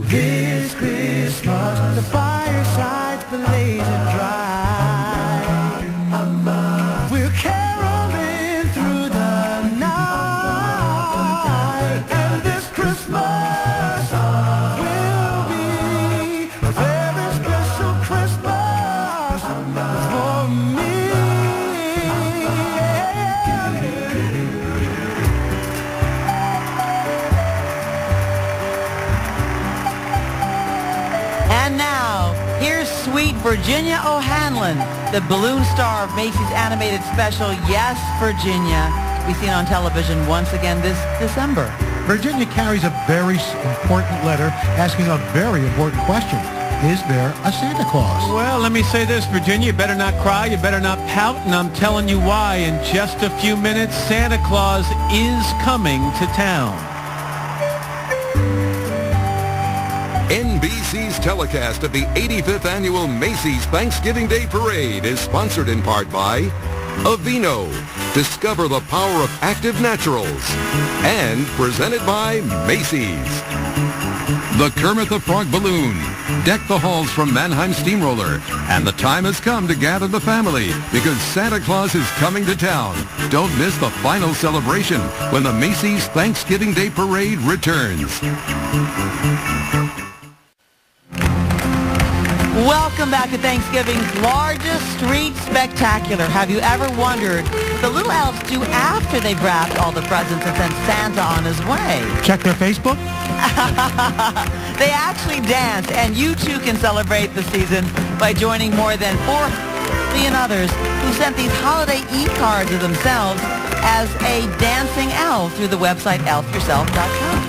This Christmas, the fireside's blazing dry. We're caroling through the night, and this Christmas will be a very special Christmas for me. And now, here's sweet Virginia O'Hanlon, the balloon star of Macy's animated special, Yes, Virginia, to be seen on television once again this December. Virginia carries a very important letter asking a very important question. Is there a Santa Claus? Well, let me say this, Virginia, you better not cry, you better not pout, and I'm telling you why. In just a few minutes, Santa Claus is coming to town. NBC's telecast of the 85th Annual Macy's Thanksgiving Day Parade is sponsored in part by Aveeno. Discover the power of active naturals. And presented by Macy's. The Kermit the Frog Balloon. Deck the halls from Mannheim Steamroller. And the time has come to gather the family because Santa Claus is coming to town. Don't miss the final celebration when the Macy's Thanksgiving Day Parade returns. Welcome back to Thanksgiving's largest street spectacular. Have you ever wondered what the little elves do after they've wrapped all the presents and sent Santa on his way? Check their Facebook? They actually dance, and you too can celebrate the season by joining more than 4 million others who sent these holiday e-cards of themselves as a dancing elf through the website elfyourself.com.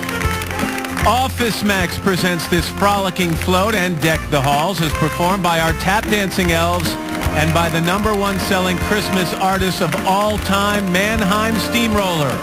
Office Max presents this frolicking float and Deck the Halls as performed by our tap dancing elves and by the #1 selling Christmas artist of all time, Mannheim Steamroller.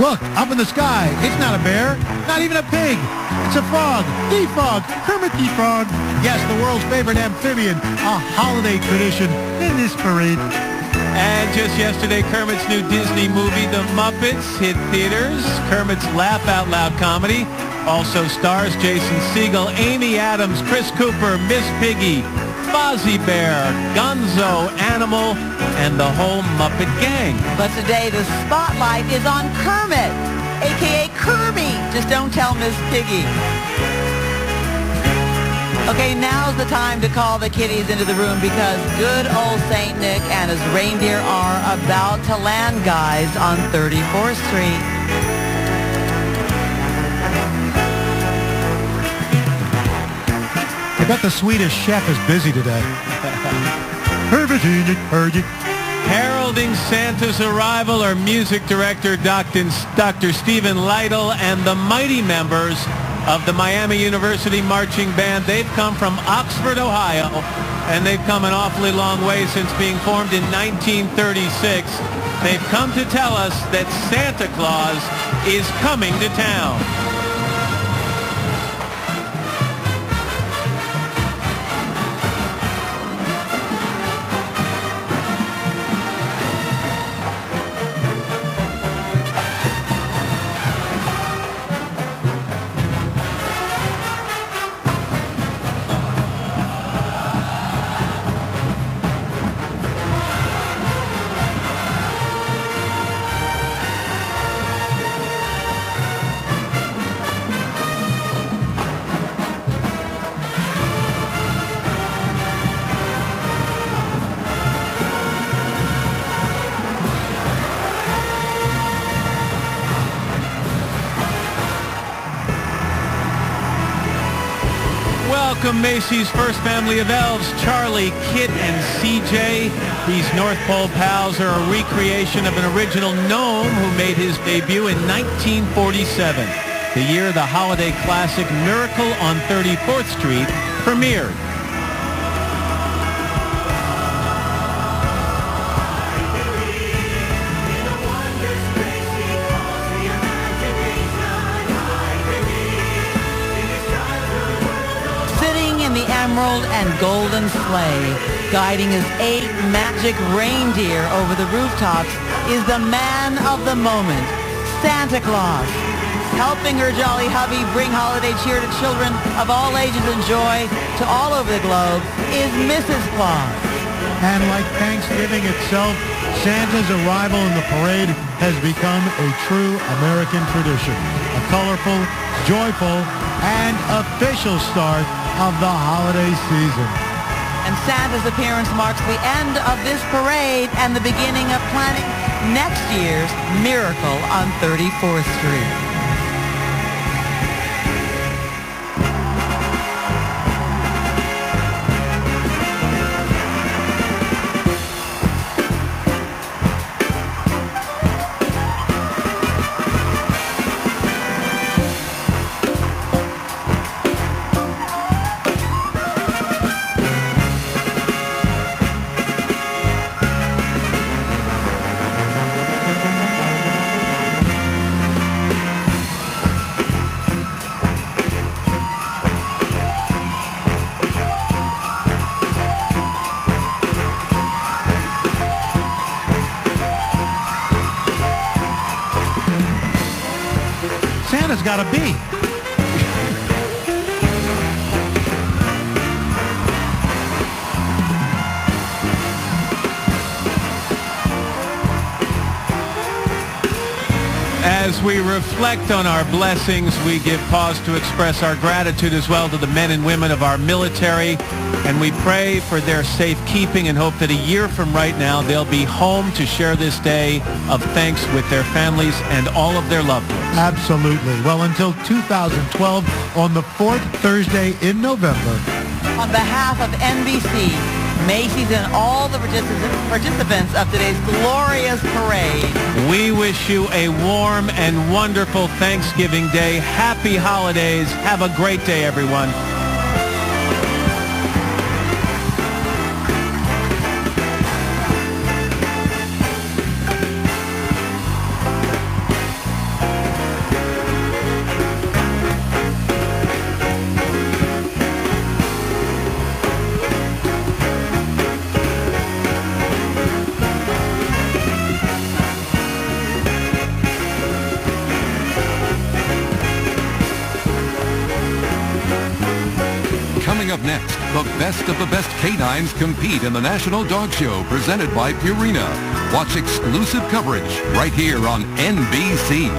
Look, up in the sky. It's not a bear, not even a pig. It's a frog, the frog, Kermit the Frog. Yes, the world's favorite amphibian, a holiday tradition in this parade. And just yesterday, Kermit's new Disney movie, The Muppets, hit theaters. Kermit's Laugh Out Loud comedy also stars Jason Segel, Amy Adams, Chris Cooper, Miss Piggy, Fozzie Bear, Gonzo, Animal, and the whole Muppet gang. But today the spotlight is on Kermit, a.k.a. Kirby. Just don't tell Miss Piggy. Okay, now's the time to call the kiddies into the room because good old St. Nick and his reindeer are about to land, guys, on 34th Street. I bet the Swedish chef is busy today. Heralding Santa's arrival are music director Dr. Stephen Lytle and the mighty members of the Miami University Marching Band. They've come from Oxford, Ohio, and they've come an awfully long way since being formed in 1936. They've come to tell us that Santa Claus is coming to town. Welcome Macy's first family of elves, Charlie, Kit, and CJ. These North Pole pals are a recreation of an original gnome who made his debut in 1947, the year the holiday classic Miracle on 34th Street premiered. Emerald and golden sleigh, guiding his 8 magic reindeer over the rooftops, is the man of the moment, Santa Claus. Helping her jolly hubby bring holiday cheer to children of all ages and joy to all over the globe is Mrs. Claus. And like Thanksgiving itself, Santa's arrival in the parade has become a true American tradition, a colorful, joyful, and official start of the holiday season. And Santa's appearance marks the end of this parade and the beginning of planning next year's Miracle on 34th Street. Santa's got to be. As we reflect on our blessings, we give pause to express our gratitude as well to the men and women of our military, and we pray for their safekeeping and hope that a year from right now they'll be home to share this day of thanks with their families and all of their loved ones. Absolutely. Well, until 2012, on the 4th Thursday in November. On behalf of NBC, Macy's, and all the participants of today's glorious parade, we wish you a warm and wonderful Thanksgiving Day. Happy holidays. Have a great day, everyone. Coming up next, the best of the best canines compete in the National Dog Show presented by Purina. Watch exclusive coverage right here on NBC.